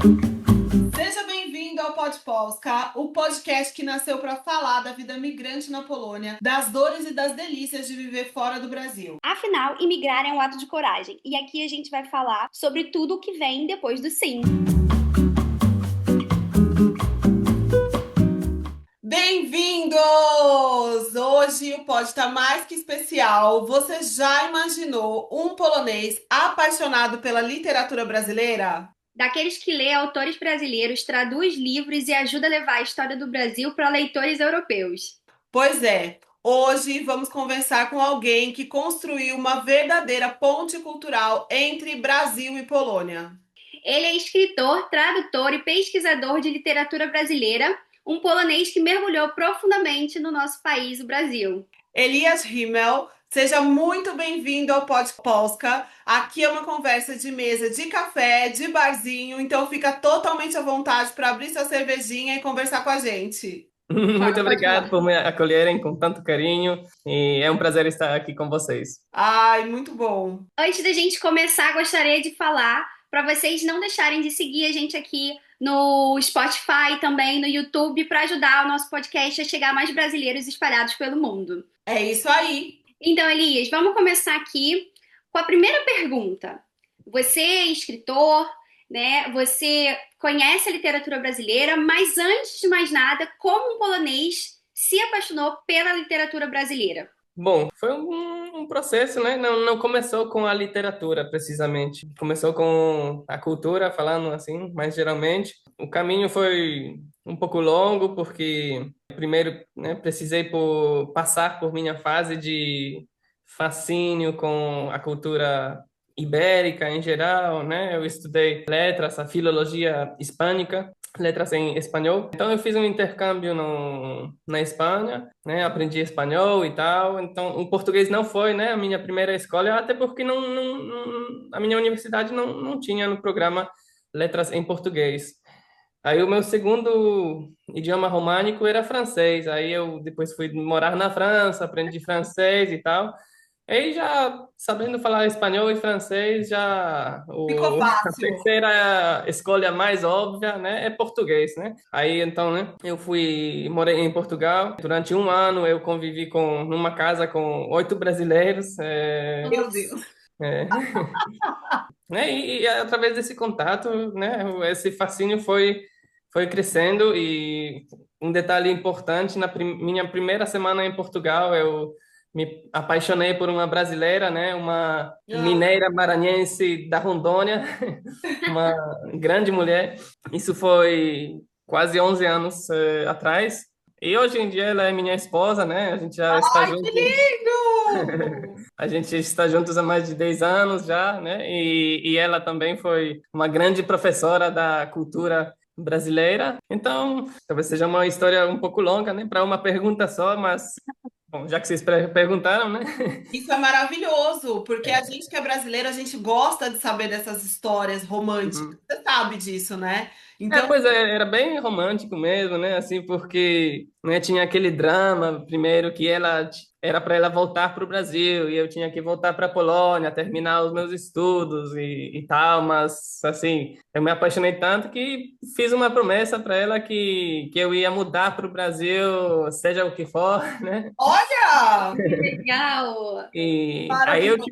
Seja bem-vindo ao Pod Polska, o podcast que nasceu para falar da vida migrante na Polônia, das dores e das delícias de viver fora do Brasil. Afinal, imigrar é um ato de coragem, e aqui a gente vai falar sobre tudo o que vem depois do sim. Bem-vindos! Hoje o pod está mais que especial. Você já imaginou um polonês apaixonado pela literatura brasileira? Daqueles que lê autores brasileiros, traduz livros e ajuda a levar a história do Brasil para leitores europeus. Pois é, hoje vamos conversar com alguém que construiu uma verdadeira ponte cultural entre Brasil e Polônia. Ele é escritor, tradutor e pesquisador de literatura brasileira, um polonês que mergulhou profundamente no nosso país, o Brasil. Elias Himmel, seja muito bem-vindo ao Pod Polska. Aqui é uma conversa de mesa, de café, de barzinho, então fica totalmente à vontade para abrir sua cervejinha e conversar com a gente. Muito Pode obrigado falar. por me acolherem com tanto carinho e é um prazer estar aqui com vocês. Ai, muito bom. Antes da gente começar, gostaria de falar para vocês não deixarem de seguir a gente aqui no Spotify, também no YouTube, para ajudar o nosso podcast a chegar a mais brasileiros espalhados pelo mundo. É isso aí. Então, Elias, vamos começar aqui com a primeira pergunta. Você é escritor, né? Você conhece a literatura brasileira, mas antes de mais nada, como um polonês se apaixonou pela literatura brasileira? Bom, foi um processo, né? Não começou com a literatura, precisamente. Começou com a cultura, falando assim, mas geralmente. O caminho foi um pouco longo, porque primeiro, né, precisei passar por minha fase de fascínio com a cultura ibérica em geral, né? Eu estudei letras, a filologia hispânica, letras em espanhol. Então eu fiz um intercâmbio na Espanha, né? Aprendi espanhol e tal. Então o português não foi, né, a minha primeira escolha, até porque a minha universidade não tinha no programa letras em português. Aí o meu segundo idioma românico era francês. Aí eu depois fui morar na França, aprendi francês e tal. Aí já sabendo falar espanhol e francês, já Ficou a fácil. terceira escolha mais óbvia, né, é português, né? Aí então, né, morei em Portugal. Durante um ano eu convivi numa casa com 8 brasileiros, Meu Deus. é, né? E através desse contato, né, esse fascínio foi crescendo. E um detalhe importante, minha primeira semana em Portugal, eu me apaixonei por uma brasileira, né, uma Ah, mineira maranhense da Rondônia, uma grande mulher. Isso foi quase 11 anos atrás. E hoje em dia ela é minha esposa, né? A gente já está ai, que junto. lindo! A gente está juntos há mais de 10 anos já, né? E ela também foi uma grande professora da cultura brasileira. Então, talvez seja uma história um pouco longa, né? Para uma pergunta só, mas, bom, já que vocês perguntaram, né? Isso é maravilhoso, porque a É. gente que é brasileiro, a gente gosta de saber dessas histórias românticas. Uhum. Você sabe disso, né? É, Então, pois é, era bem romântico mesmo, né? Assim, porque, né, tinha aquele drama, primeiro, que era para ela voltar para o Brasil e eu tinha que voltar para a Polônia, terminar os meus estudos e tal, mas, assim, eu me apaixonei tanto que fiz uma promessa para ela que eu ia mudar para o Brasil, seja o que for, né? olha, Legal! E aí maravilhoso.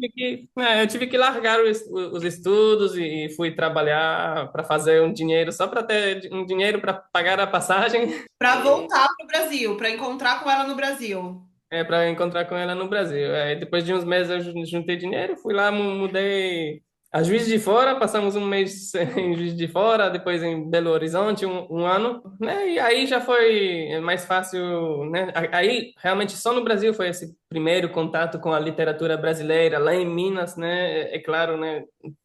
eu tive que largar os estudos e fui trabalhar para fazer um dinheiro, só para ter um dinheiro para pagar a passagem, Para e voltar para o Brasil, para encontrar com ela no Brasil. para encontrar com ela no Brasil. Aí, depois de uns meses eu juntei dinheiro, fui lá, mudei a Juiz de Fora, passamos um mês em Juiz de Fora, depois em Belo Horizonte, um ano, né? E aí já foi mais fácil, né? Aí realmente só no Brasil foi esse primeiro contato com a literatura brasileira, lá em Minas, né? É claro, né?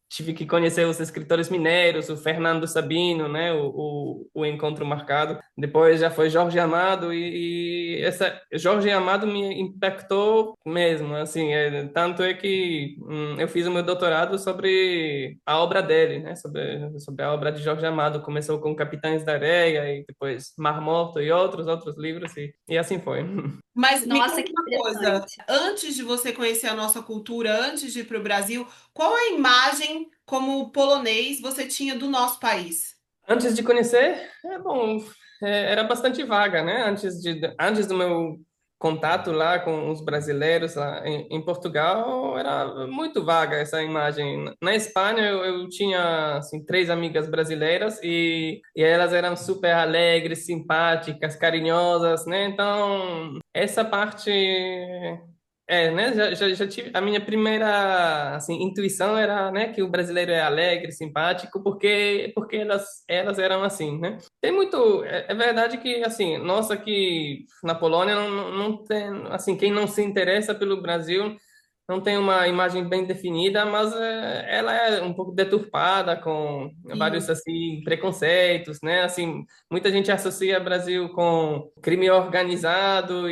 Tive que conhecer os escritores mineiros, o Fernando Sabino, né? O Encontro Marcado. Depois já foi Jorge Amado e essa Jorge Amado me impactou mesmo, assim, tanto é que eu fiz o meu doutorado sobre a obra dele, né? Sobre a obra de Jorge Amado. Começou com Capitães da Areia e depois Mar Morto e outros livros e assim foi. Mas me Nossa, conta que uma coisa, interessante. antes de você conhecer a nossa cultura, antes de ir para o Brasil, qual a imagem como polonês você tinha do nosso país? Antes de conhecer, bom, era bastante vaga, né? Antes do meu contato lá com os brasileiros lá em Portugal, era muito vaga essa imagem. Na Espanha, eu tinha, assim, três amigas brasileiras e elas eram super alegres, simpáticas, carinhosas, né? Então, essa parte né, já tive, a minha primeira, assim, intuição era, né, que o brasileiro é alegre, simpático, porque elas eram assim, né? Tem muito, é verdade que, assim, nós aqui na Polônia não tem, assim, quem não se interessa pelo Brasil não tem uma imagem bem definida, mas ela é um pouco deturpada com vários, Sim. assim, preconceitos, né? Assim, muita gente associa Brasil com crime organizado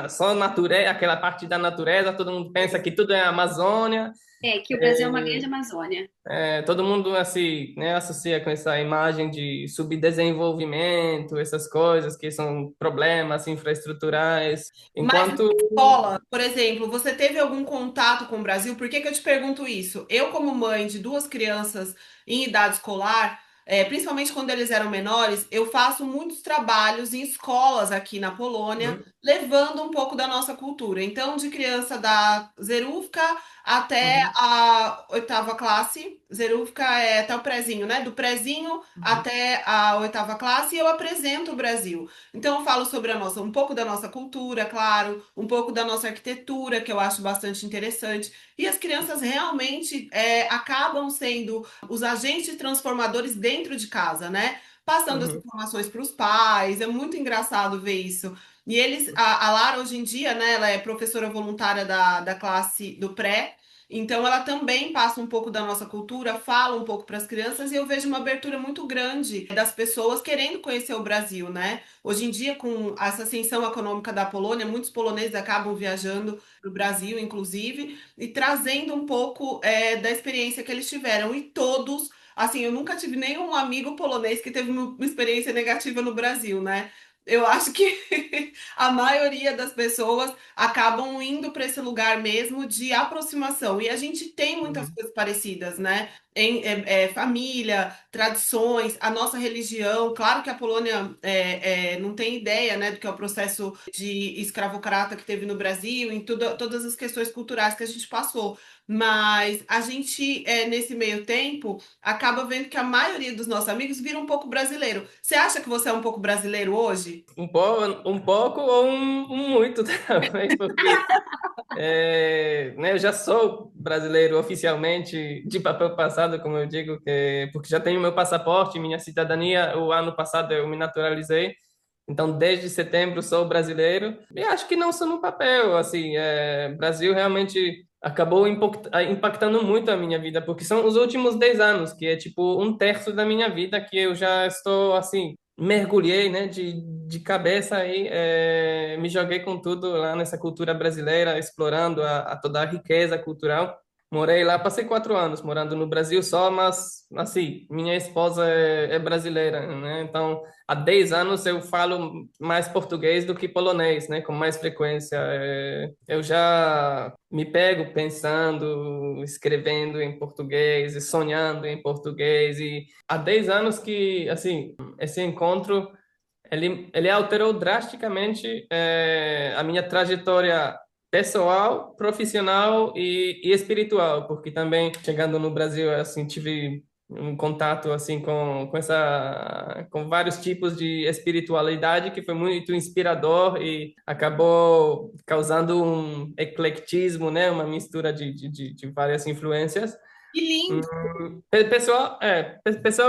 só natureza, aquela parte da natureza, todo mundo pensa que tudo é Amazônia, É, que o Brasil é uma grande Amazônia. todo mundo assim, né, associa com essa imagem de subdesenvolvimento, essas coisas que são problemas infraestruturais, Mas na enquanto escola, por exemplo, você teve algum contato com o Brasil? Por que que eu te pergunto isso? Eu, como mãe de duas crianças em idade escolar, principalmente quando eles eram menores, eu faço muitos trabalhos em escolas aqui na Polônia, Uhum, levando um pouco da nossa cultura. Então, de criança da zerówka até uhum, a oitava classe, zerówka é até o prezinho, né? Do prezinho uhum, até a oitava classe, e eu apresento o Brasil. Então, eu falo sobre um pouco da nossa cultura, claro, um pouco da nossa arquitetura, que eu acho bastante interessante. E as crianças realmente acabam sendo os agentes transformadores dentro de casa, né? Passando as uhum, informações para os pais. É muito engraçado ver isso. E eles, a Lara, hoje em dia, né, ela é professora voluntária da classe do pré. Então, ela também passa um pouco da nossa cultura, fala um pouco para as crianças, e eu vejo uma abertura muito grande das pessoas querendo conhecer o Brasil, né? Hoje em dia, com essa ascensão econômica da Polônia, muitos poloneses acabam viajando para o Brasil, inclusive, e trazendo um pouco da experiência que eles tiveram. E todos, assim, eu nunca tive nenhum amigo polonês que teve uma experiência negativa no Brasil, né? Eu acho que a maioria das pessoas acabam indo para esse lugar mesmo de aproximação. E a gente tem muitas uhum, coisas parecidas, né? Família, tradições, a nossa religião. Claro que a Polônia não tem ideia, né, do que é o processo de escravocrata que teve no Brasil, em todas as questões culturais que a gente passou. Mas a gente, nesse meio tempo, acaba vendo que a maioria dos nossos amigos vira um pouco brasileiro. Você acha que você é um pouco brasileiro hoje? um pouco ou um muito também, porque né, eu já sou brasileiro oficialmente de papel passado, como eu digo, porque já tenho meu passaporte, minha cidadania. O ano passado eu me naturalizei, então desde setembro sou brasileiro. E acho que não só no papel, assim, Brasil realmente acabou impactando muito a minha vida, porque são os últimos 10 anos, que é tipo um terço da minha vida que eu já estou assim mergulhei, né, de cabeça aí, me joguei com tudo lá nessa cultura brasileira, explorando a toda a riqueza cultural. Morei lá, passei 4 anos morando no Brasil só, mas, assim, minha esposa é brasileira, né? Então, há 10 anos eu falo mais português do que polonês, né? Com mais frequência. Eu já me pego pensando, escrevendo em português, e sonhando em português. E há 10 anos que, assim, esse encontro ele alterou drasticamente a minha trajetória pessoal, profissional e espiritual, porque também chegando no Brasil assim tive um contato assim com vários tipos de espiritualidade que foi muito inspirador e acabou causando um eclectismo, né, uma mistura de várias influências. Que lindo! Pessoal,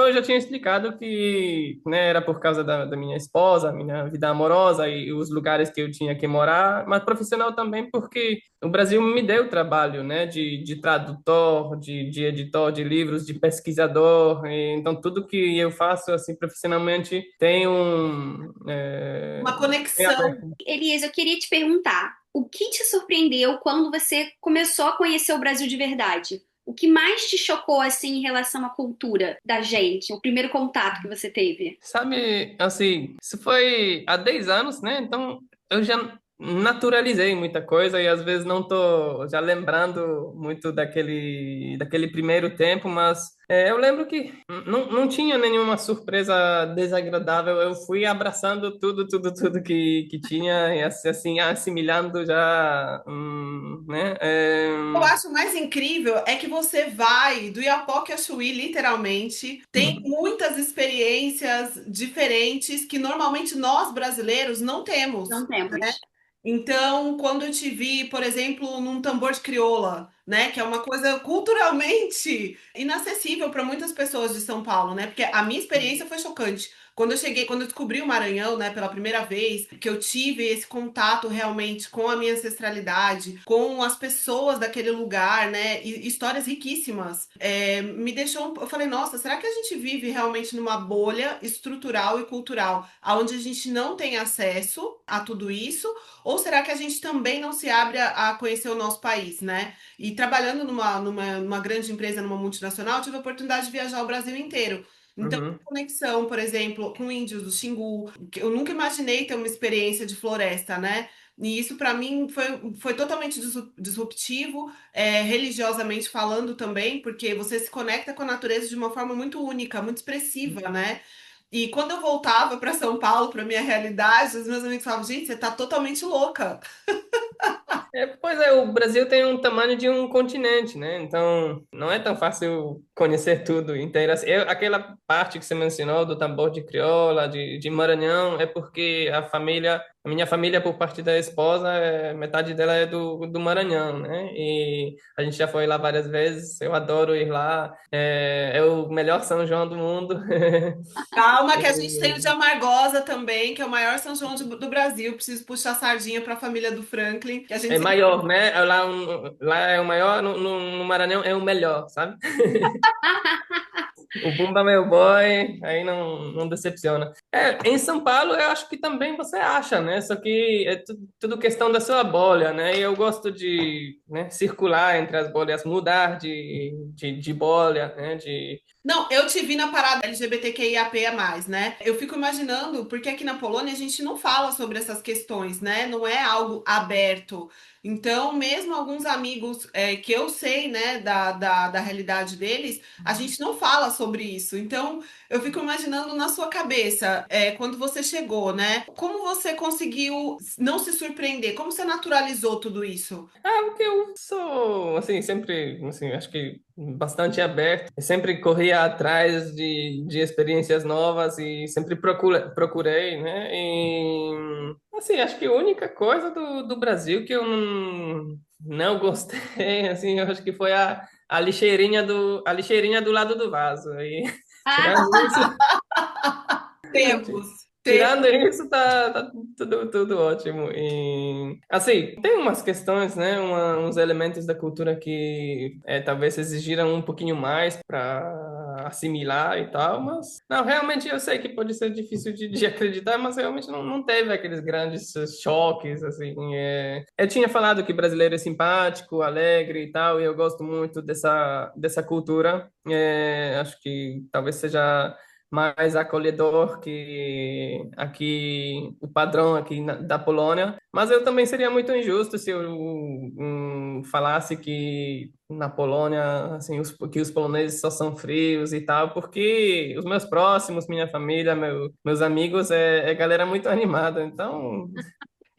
eu já tinha explicado que, né, era por causa da minha esposa, minha vida amorosa e os lugares que eu tinha que morar, mas profissional também porque o Brasil me deu trabalho, né, de tradutor, de editor de livros, de pesquisador, então tudo que eu faço, assim, profissionalmente tem Uma tem a conexão. ver. Elias, eu queria te perguntar, o que te surpreendeu quando você começou a conhecer o Brasil de verdade? O que mais te chocou assim em relação à cultura da gente? O primeiro contato que você teve? Sabe, assim, isso foi há 10 anos, né, então eu já naturalizei muita coisa e às vezes não tô já lembrando muito daquele primeiro tempo, mas eu lembro que não tinha nenhuma surpresa desagradável. Eu fui abraçando tudo que tinha e assim assimilando já, né? Eu acho mais incrível é que você vai do Iapoque a Chuí, literalmente, tem muitas experiências diferentes que normalmente nós brasileiros não temos. Não temos. Então, quando eu te vi, por exemplo, num tambor de crioula, né, que é uma coisa culturalmente inacessível para muitas pessoas de São Paulo, né? Porque a minha experiência foi chocante. Quando eu cheguei, quando eu descobri o Maranhão, né, pela primeira vez, que eu tive esse contato realmente com a minha ancestralidade, com as pessoas daquele lugar, né, e histórias riquíssimas, me deixou. Eu falei, nossa, será que a gente vive realmente numa bolha estrutural e cultural, onde a gente não tem acesso a tudo isso? Ou será que a gente também não se abre a conhecer o nosso país, né? E trabalhando numa grande empresa, numa multinacional, eu tive a oportunidade de viajar o Brasil inteiro. Então, Uhum. conexão, por exemplo, com índios do Xingu, que eu nunca imaginei ter uma experiência de floresta, né? E isso para mim foi totalmente disruptivo, religiosamente falando também, porque você se conecta com a natureza de uma forma muito única, muito expressiva, né? E quando eu voltava para São Paulo, para minha realidade, os meus amigos falavam, gente, você tá totalmente louca. Pois é, o Brasil tem um tamanho de um continente, né? Então, não é tão fácil conhecer tudo inteiro. Assim, aquela parte que você mencionou do tambor de crioula, de Maranhão, é porque a minha família, por parte da esposa, metade dela é do Maranhão, né? E a gente já foi lá várias vezes, eu adoro ir lá. É o melhor São João do mundo. Calma, que a gente tem o de E Amargosa também, que é o maior São João do Brasil. Preciso puxar a sardinha para a família do Franklin, que a gente é sempre. maior, né? Lá é o maior, no Maranhão é o melhor, sabe? O Bumba Meu Boy, aí não decepciona. Em São Paulo eu acho que também você acha, né? Só que é tudo questão da sua bolha, né? E eu gosto de, né, circular entre as bolhas, mudar de bolha, né? Não, eu te vi na parada LGBTQIAP+, né? Eu fico imaginando, porque aqui na Polônia a gente não fala sobre essas questões, né? Não é algo aberto. Então, mesmo alguns amigos que eu sei, né, da realidade deles, a gente não fala sobre isso. Então, eu fico imaginando na sua cabeça, quando você chegou, né? Como você conseguiu não se surpreender? Como você naturalizou tudo isso? Porque eu sou, assim, sempre, assim, acho que bastante aberto. Eu sempre corria atrás de experiências novas e sempre procurei, né? E, assim, acho que a única coisa do Brasil que eu não gostei, assim, eu acho que foi a lixeirinha do lado do vaso. Aí, Ah, tirando isso, Temos. tirando isso, tá tudo ótimo. E, assim, tem umas questões, né? Uns elementos da cultura que talvez exigiram um pouquinho mais para assimilar e tal, mas, não, realmente eu sei que pode ser difícil de acreditar, mas realmente não teve aqueles grandes choques, assim. Eu tinha falado que brasileiro é simpático, alegre e tal, e eu gosto muito dessa cultura. Acho que talvez seja mais acolhedor que aqui o padrão aqui da Polônia. Mas eu também seria muito injusto se eu falasse que na Polônia assim que os poloneses só são frios e tal, porque os meus próximos, minha família, meus amigos é galera muito animada. Então,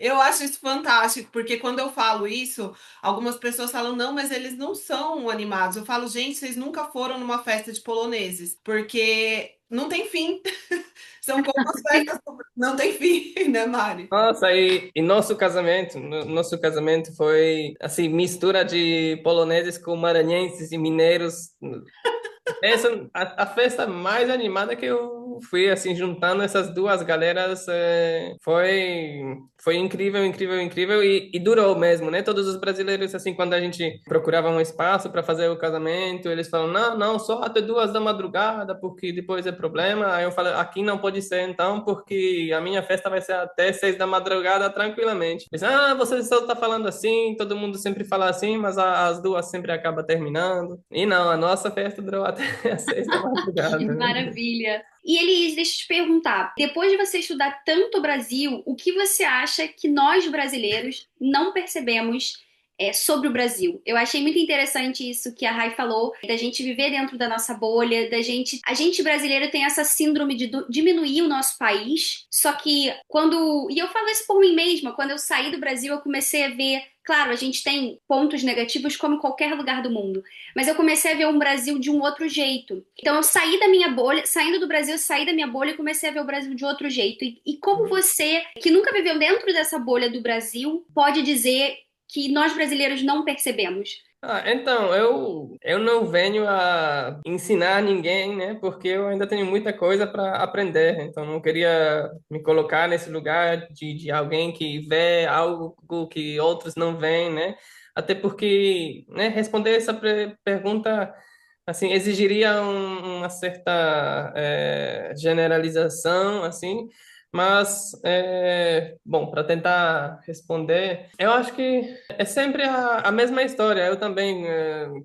Eu acho isso fantástico, porque quando eu falo isso, algumas pessoas falam, não, mas eles não são animados. Eu falo, gente, vocês nunca foram numa festa de poloneses, porque não tem fim. São poucas festas, não tem fim, né, Mari? nossa, e nosso casamento foi assim mistura de poloneses com maranhenses e mineiros. A festa mais animada que eu fui, assim, juntando essas duas galeras, foi incrível, incrível, incrível e durou mesmo, né? Todos os brasileiros, assim, quando a gente procurava um espaço para fazer o casamento, eles falam, não, só até 2 da madrugada, porque depois é problema. Aí eu falo, aqui não pode ser, então, porque a minha festa vai ser até 6 da madrugada, tranquilamente. Eles, você só tá falando assim, todo mundo sempre fala assim, mas as duas sempre acabam terminando. E não, a nossa festa durou até às 6 da madrugada, que né? maravilha. E Elis, deixa eu te perguntar, depois de você estudar tanto o Brasil, o que você acha que nós brasileiros não percebemos sobre o Brasil? Eu achei muito interessante isso que a Rai falou, da gente viver dentro da nossa bolha, a gente brasileiro tem essa síndrome de diminuir o nosso país, só que e eu falo isso por mim mesma, quando eu saí do Brasil, eu comecei a ver, claro, a gente tem pontos negativos como em qualquer lugar do mundo, mas eu comecei a ver um Brasil de um outro jeito. Então eu saí da minha bolha, saindo do Brasil, eu saí da minha bolha e comecei a ver o Brasil de outro jeito. E como você, que nunca viveu dentro dessa bolha do Brasil, pode dizer que nós brasileiros não percebemos? Então, eu não venho a ensinar ninguém, né? Porque eu ainda tenho muita coisa para aprender. Então, não queria me colocar nesse lugar de alguém que vê algo que outros não veem, né? Até porque, né, responder essa pergunta, assim, exigiria uma certa generalização, assim. Mas, bom, para tentar responder, eu acho que é sempre a mesma história. Eu também,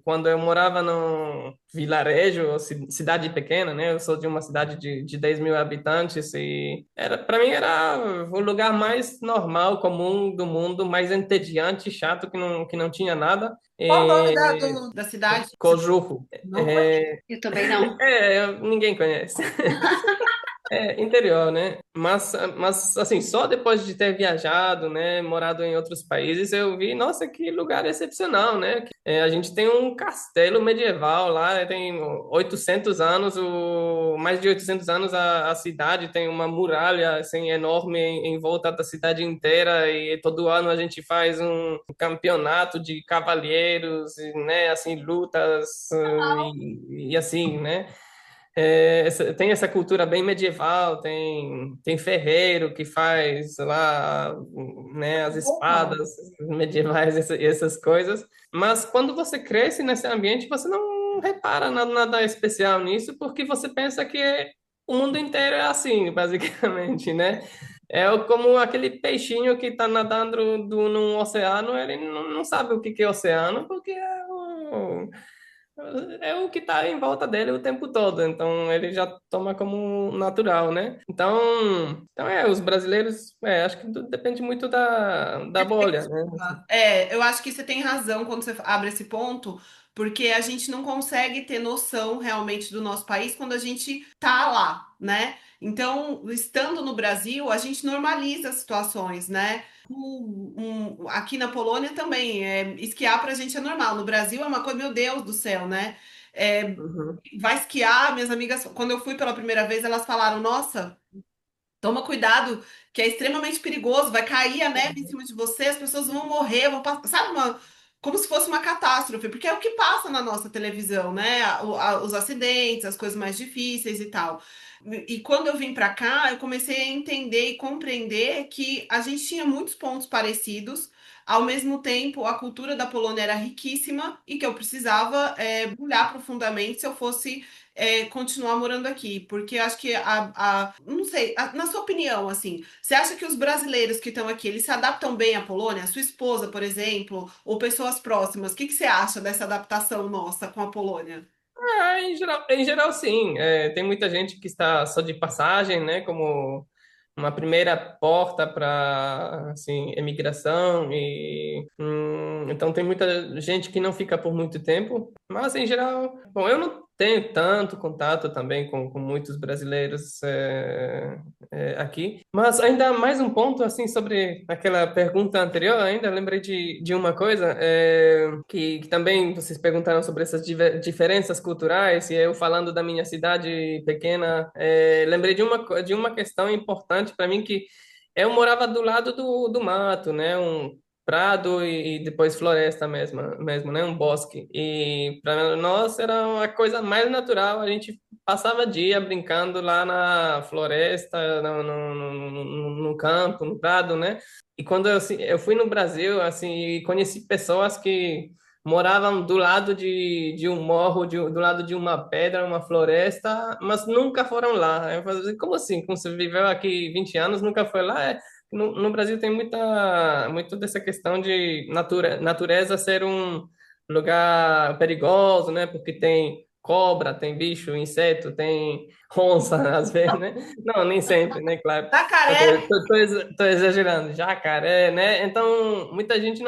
quando eu morava num vilarejo, ou cidade pequena, né? Eu sou de uma cidade de 10 mil habitantes e para mim era o lugar mais normal, comum do mundo, mais entediante, chato, que não tinha nada. Qual o nome da cidade? Cojujo. Não conheço. Eu também não. Ninguém conhece. Interior, né? Mas, assim, só depois de ter viajado, né, morado em outros países, eu vi, nossa, que lugar excepcional, né? A gente tem um castelo medieval lá, tem 800 anos, mais de 800 anos a cidade tem uma muralha, assim, enorme em volta da cidade inteira e todo ano a gente faz um campeonato de cavalheiros, né, assim, lutas e assim, né? Tem essa cultura bem medieval, tem ferreiro que faz lá, né, as Opa! espadas medievais, essas coisas. Mas quando você cresce nesse ambiente, você não repara nada especial nisso, porque você pensa que o mundo inteiro é assim, basicamente, né? Como aquele peixinho que está nadando num oceano, ele não sabe o que que é oceano, porque é o que está em volta dele o tempo todo, então ele já toma como natural, né? Então os brasileiros, acho que depende muito da bolha, né? Eu acho que você tem razão quando você abre esse ponto, porque a gente não consegue ter noção realmente do nosso país quando a gente tá lá, né? Então, estando no Brasil, a gente normaliza as situações, né? Aqui na Polônia também, esquiar pra gente é normal. No Brasil é uma coisa, meu Deus do céu, né? É, Uhum. vai esquiar, minhas amigas, quando eu fui pela primeira vez, elas falaram, nossa. Toma cuidado, que é extremamente perigoso. Vai cair a neve em cima de você, as pessoas vão morrer, vão passar, sabe, como se fosse uma catástrofe, porque é o que passa na nossa televisão, né? Os acidentes, as coisas mais difíceis e tal. E quando eu vim para cá, eu comecei a entender e compreender que a gente tinha muitos pontos parecidos. Ao mesmo tempo, a cultura da Polônia era riquíssima e que eu precisava mergulhar profundamente se eu fosse continuar morando aqui, porque acho que não sei, na sua opinião, assim, você acha que os brasileiros que estão aqui, eles se adaptam bem à Polônia? A sua esposa, por exemplo, ou pessoas próximas, o que que você acha dessa adaptação nossa com a Polônia? Em geral, sim. Tem muita gente que está só de passagem, né? Como uma primeira porta para assim emigração então tem muita gente que não fica por muito tempo, mas em geral, bom, eu não tenho tanto contato também com muitos brasileiros aqui, mas ainda mais um ponto assim sobre aquela pergunta anterior, ainda lembrei de uma coisa que também vocês perguntaram sobre essas diferenças culturais e eu falando da minha cidade pequena, lembrei de uma questão importante para mim que eu morava do lado do mato, né? Um prado e depois floresta mesmo, né? Um bosque. E para nós era a coisa mais natural. A gente passava dia brincando lá na floresta, no campo, no prado, né? E quando eu fui no Brasil, assim, e conheci pessoas que moravam do lado de um morro, do lado de uma pedra, uma floresta, mas nunca foram lá. Eu falei, assim, como assim? Como você viveu aqui 20 anos, nunca foi lá? No Brasil tem muito dessa questão de natureza ser um lugar perigoso, né? Porque tem cobra, tem bicho, inseto, tem onça, às vezes, né? Não, nem sempre, né? Claro. Jacaré. Tô exagerando, jacaré, né? Então, muita gente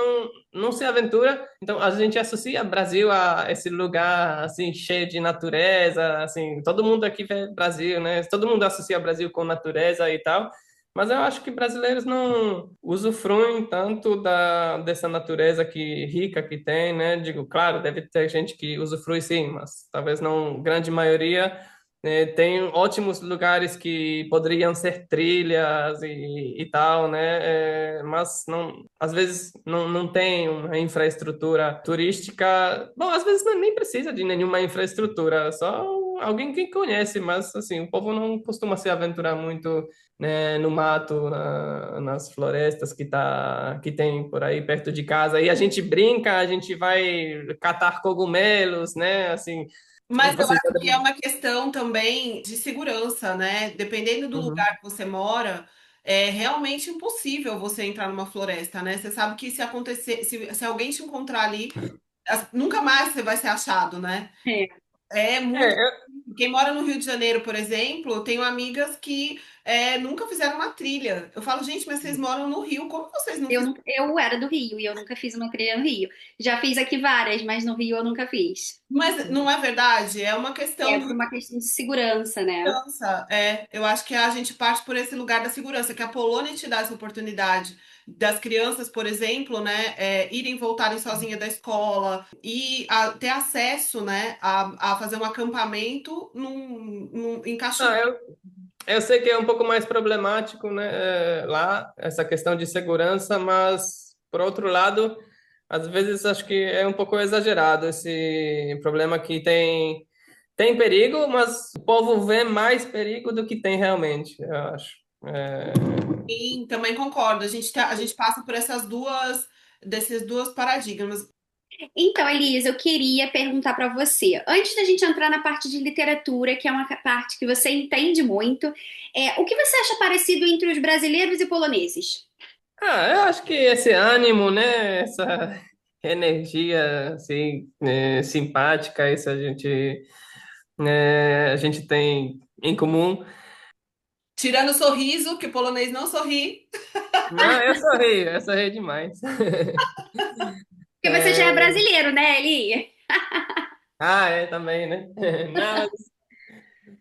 não se aventura. Então, a gente associa Brasil a esse lugar, assim, cheio de natureza, assim, todo mundo aqui vê Brasil, né? Todo mundo associa Brasil com natureza e tal. Mas eu acho que brasileiros não usufruem tanto dessa natureza que rica que tem, né? Digo, claro, deve ter gente que usufrui sim, mas talvez não grande maioria. Tem ótimos lugares que poderiam ser trilhas e tal, né? Mas não, às vezes não tem uma infraestrutura turística. Bom, às vezes nem precisa de nenhuma infraestrutura, só alguém que conhece, mas assim, o povo não costuma se aventurar muito, né, no mato, nas florestas que tem por aí perto de casa. Aí a gente brinca, a gente vai catar cogumelos, né? Assim, Mas eu vocês acho que é uma questão também de segurança, né? Dependendo do Uhum. lugar que você mora, é realmente impossível você entrar numa floresta, né? Você sabe que se acontecer, se alguém te encontrar ali, nunca mais você vai ser achado, né? É. É muito. É, Quem mora no Rio de Janeiro, por exemplo, eu tenho amigas que nunca fizeram uma trilha. Eu falo, gente, mas vocês moram no Rio, como vocês não fizeram? Eu era do Rio e eu nunca fiz uma trilha no Rio. Já fiz aqui várias, mas no Rio eu nunca fiz. Mas não é verdade, é uma questão É de por uma questão de segurança, né? segurança. Eu acho que a gente parte por esse lugar da segurança, que a Polônia te dá essa oportunidade das crianças, por exemplo, né, irem e voltarem sozinha da escola e ter acesso, né, a fazer um acampamento em ah, cachoeira. eu sei que é um pouco mais problemático, né, lá, essa questão de segurança, mas, por outro lado, às vezes acho que é um pouco exagerado esse problema que tem perigo, mas o povo vê mais perigo do que tem realmente, eu acho. É, Sim, também concordo. A gente passa por desses duas paradigmas. Então, Elisa, eu queria perguntar para você, antes da gente entrar na parte de literatura, que é uma parte que você entende muito, o que você acha parecido entre os brasileiros e poloneses? eu acho que esse ânimo, né, essa energia, assim, simpática, isso a gente tem em comum. Tirando o sorriso, que o polonês não sorri. Não, eu sorri demais. Porque você já é É, brasileiro, né, Eli? também, né? Não,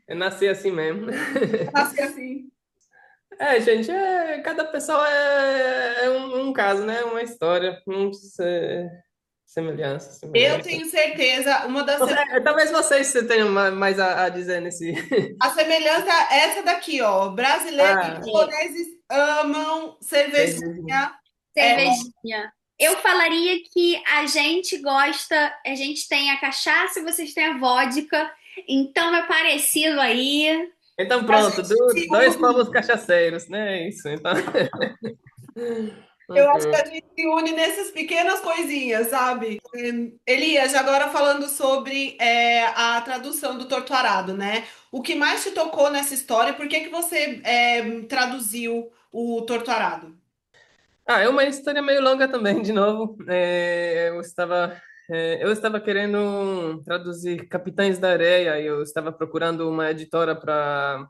eu nasci assim mesmo. Nasci assim. Gente, cada pessoa é um caso, né? Uma história, semelhança, Eu semelhança. tenho certeza, Talvez vocês tenham mais a dizer nesse. a semelhança é essa daqui, ó. Brasileiros e Ah, É, poloneses amam cervejinha. cervejinha. É, cervejinha. Eu falaria que a gente gosta, a gente tem a cachaça e vocês têm a vodka, então é parecido aí. Então a pronto, gente se dois povos une. cachaceiros, né? É isso. Então, Eu acho que ok. a gente se une nessas pequenas coisinhas, sabe? Elias, agora falando sobre a tradução do Torturado, né? O que mais te tocou nessa história? Por que que você traduziu o Torturado? É uma história meio longa também, de novo. Eu estava querendo traduzir Capitães da Areia e eu estava procurando uma editora para.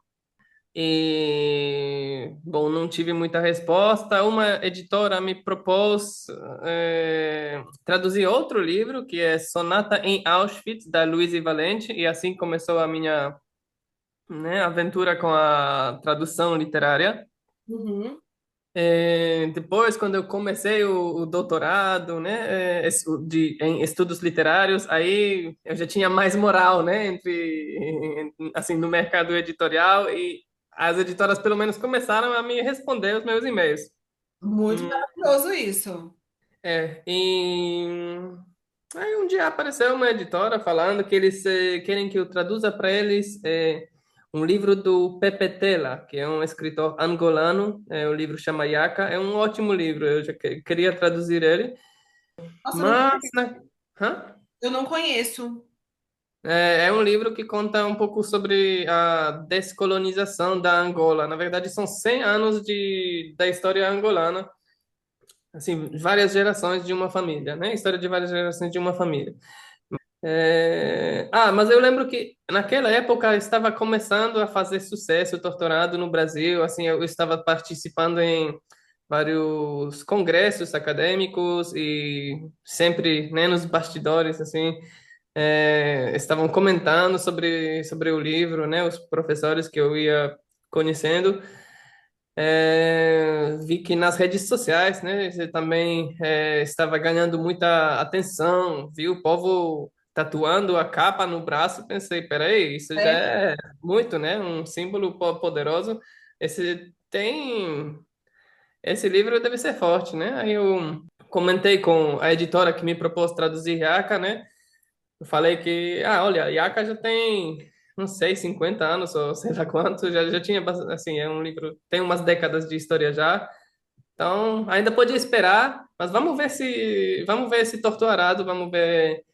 E, bom, não tive muita resposta. Uma editora me propôs traduzir outro livro, que é Sonata em Auschwitz, da Louise Valente, e assim começou a minha, né, aventura com a tradução literária. Uhum. Depois, quando eu comecei o doutorado, né, em estudos literários, aí eu já tinha mais moral, né, assim, no mercado editorial e as editoras pelo menos começaram a me responder os meus e-mails. Muito Hum, maravilhoso isso. e aí um dia apareceu uma editora falando que eles querem que eu traduza para eles um livro do Pepe Tela, que é um escritor angolano. O livro chama Yaka. É um ótimo livro. Eu já queria traduzir ele, Nossa, mas hã? eu não conheço. É um livro que conta um pouco sobre a descolonização da Angola. Na verdade, são 100 anos da história angolana, assim, várias gerações de uma família, né? História de várias gerações de uma família. Mas eu lembro que naquela época estava começando a fazer sucesso o doutorado no Brasil. Assim, eu estava participando em vários congressos acadêmicos e sempre, né, nos bastidores, assim, estavam comentando sobre o livro, né, os professores que eu ia conhecendo. Vi que nas redes sociais, né, você também estava ganhando muita atenção, vi o povo tatuando a capa no braço, pensei, peraí, isso já É. é muito, né, um símbolo poderoso. Esse livro deve ser forte, né? Aí eu comentei com a editora que me propôs traduzir Yaka, né? Eu falei que, olha, Yaka já tem, não sei, 50 anos ou sei lá quanto, já tinha, assim, é um livro, tem umas décadas de história já, então ainda podia esperar, mas vamos ver esse Torturado, vamos ver,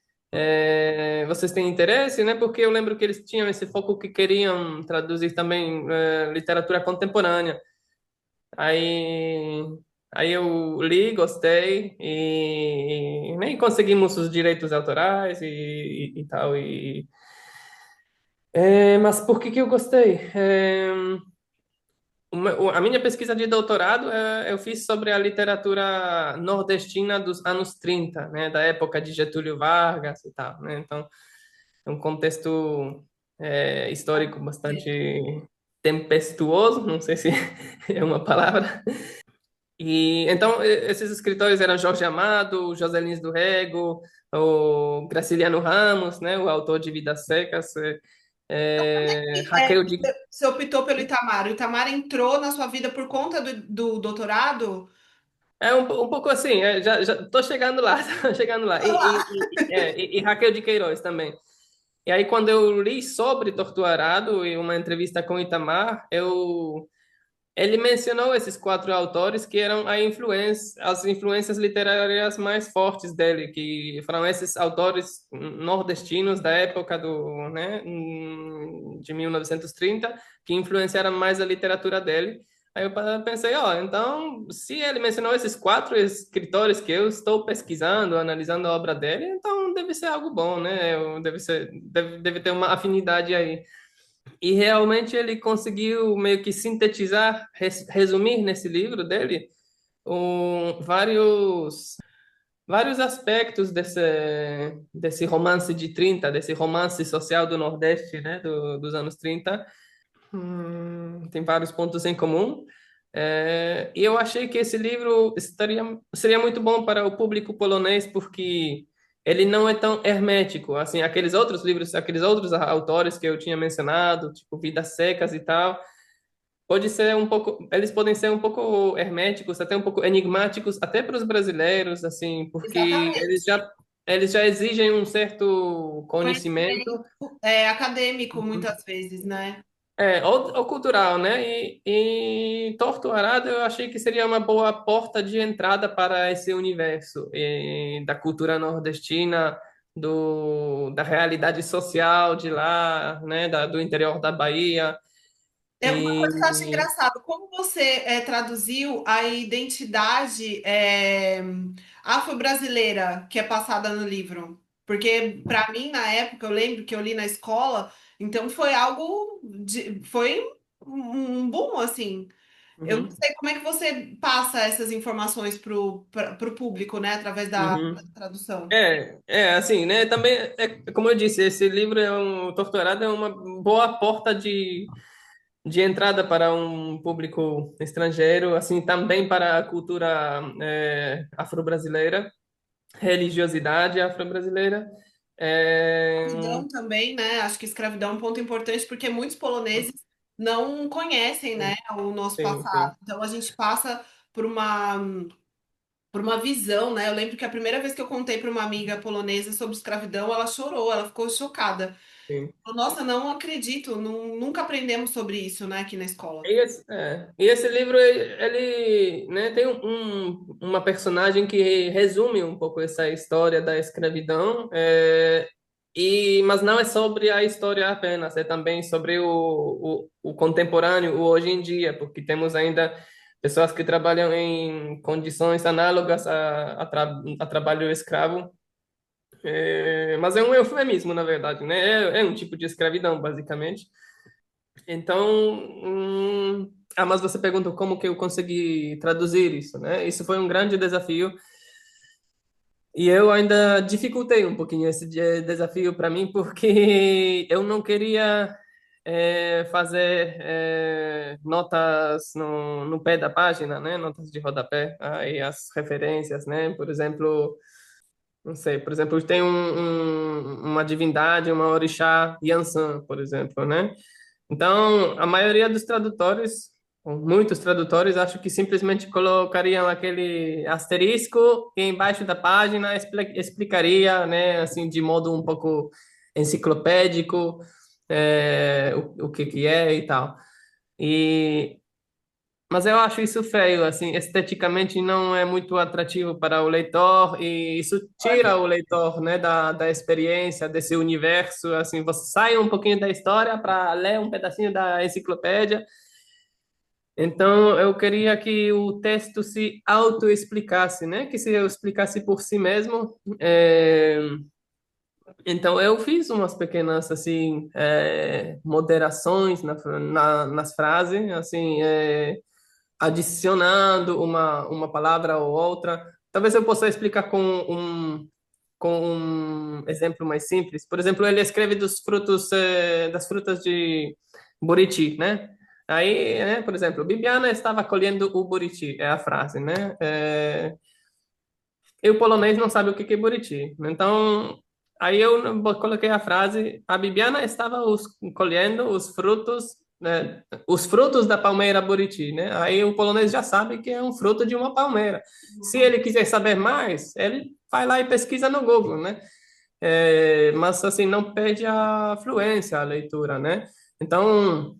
vocês têm interesse, né? Porque eu lembro que eles tinham esse foco que queriam traduzir também literatura contemporânea. Aí, aí eu li, gostei e nem conseguimos os direitos autorais e tal. Mas por que que eu gostei? A minha pesquisa de doutorado eu fiz sobre a literatura nordestina dos anos 30, né, da época de Getúlio Vargas e tal, né? Então, é um contexto histórico bastante tempestuoso, não sei se é uma palavra. E então esses escritores eram Jorge Amado, José Lins do Rego, o Graciliano Ramos, né, o autor de Vidas Secas, É, Raquel de você optou pelo Itamar. O Itamar entrou na sua vida por conta do doutorado? um pouco assim, já tô chegando lá, tô chegando lá. E Raquel de Queiroz também. E aí quando eu li sobre Torto Arado e uma entrevista com Itamar, ele mencionou esses quatro autores que eram as influências literárias mais fortes dele, que foram esses autores nordestinos da época né, de 1930, que influenciaram mais a literatura dele. Aí eu pensei, então, se ele mencionou esses quatro escritores que eu estou pesquisando, analisando a obra dele, então deve ser algo bom, né? Deve ter uma afinidade aí. E realmente ele conseguiu meio que sintetizar, resumir nesse livro dele vários aspectos desse romance de 30, desse romance social do Nordeste, né, dos anos 30. Tem vários pontos em comum. E eu achei que esse livro seria muito bom para o público polonês, porque ele não é tão hermético. Assim, aqueles outros livros, aqueles outros autores que eu tinha mencionado, tipo Vidas Secas e tal, eles podem ser um pouco herméticos, até um pouco enigmáticos, até para os brasileiros, assim, porque Exatamente. eles já exigem um certo conhecimento. Conhecimento acadêmico, muitas vezes, né? Ou cultural, né? E Torto Arado eu achei que seria uma boa porta de entrada para esse universo da cultura nordestina, da realidade social de lá, né? Do interior da Bahia. É uma coisa que eu acho E engraçado, como você traduziu a identidade afro-brasileira que é passada no livro? Porque, para mim, na época, eu lembro que eu li na escola, então foi algo foi um boom, assim. Eu não uhum, sei como é que você passa essas informações pro público, né, através da uhum. tradução. Assim, né? Também, como eu disse, esse livro Torturado é uma boa porta de entrada para um público estrangeiro, assim, também para a cultura afro-brasileira, religiosidade afro-brasileira. É, Escravidão também, né? Acho que escravidão é um ponto importante porque muitos poloneses não conhecem, né, o nosso sim, passado. sim. Então a gente passa por uma visão, né? Eu lembro que a primeira vez que eu contei para uma amiga polonesa sobre escravidão, ela chorou, ela ficou chocada. Sim. Falou, nossa, não acredito, nunca aprendemos sobre isso, né, aqui na escola. E esse livro, ele, né, tem uma personagem que resume um pouco essa história da escravidão, mas não é sobre a história apenas, é também sobre o contemporâneo, o hoje em dia, porque temos ainda pessoas que trabalham em condições análogas a trabalho escravo Mas é um eufemismo, na verdade, né? É um tipo de escravidão, basicamente. Então, mas você perguntou como que eu consegui traduzir isso, né? Isso foi um grande desafio e eu ainda dificultei um pouquinho esse desafio para mim porque eu não queria fazer notas no pé da página, né? Notas de rodapé, aí as referências, né? Por exemplo, não sei, por exemplo, tem uma divindade, uma orixá Yansan, por exemplo, né? Então, a maioria dos tradutores, ou muitos tradutores, acho que simplesmente colocariam aquele asterisco e embaixo da página explicaria, né, assim, de modo um pouco enciclopédico, o que que é e tal. E mas eu acho isso feio, assim, esteticamente não é muito atrativo para o leitor e isso tira o leitor, né, da experiência, desse universo, assim, você sai um pouquinho da história para ler um pedacinho da enciclopédia. Então, eu queria que o texto se autoexplicasse, né, que se eu explicasse por si mesmo. Então, eu fiz umas pequenas, assim, moderações nas frases, assim, adicionando uma palavra ou outra. Talvez eu possa explicar com um exemplo mais simples. Por exemplo, ele escreve dos frutos, das frutas de Buriti, né? Aí, né, por exemplo, Bibiana estava colhendo o Buriti, é a frase, né? E o polonês não sabe o que que é Buriti. Então, aí eu coloquei a frase: a Bibiana estava colhendo os frutos, né, os frutos da palmeira Buriti, né? Aí o polonês já sabe que é um fruto de uma palmeira. Se ele quiser saber mais, ele vai lá e pesquisa no Google, né? Mas assim não perde a fluência, a leitura, né? Então,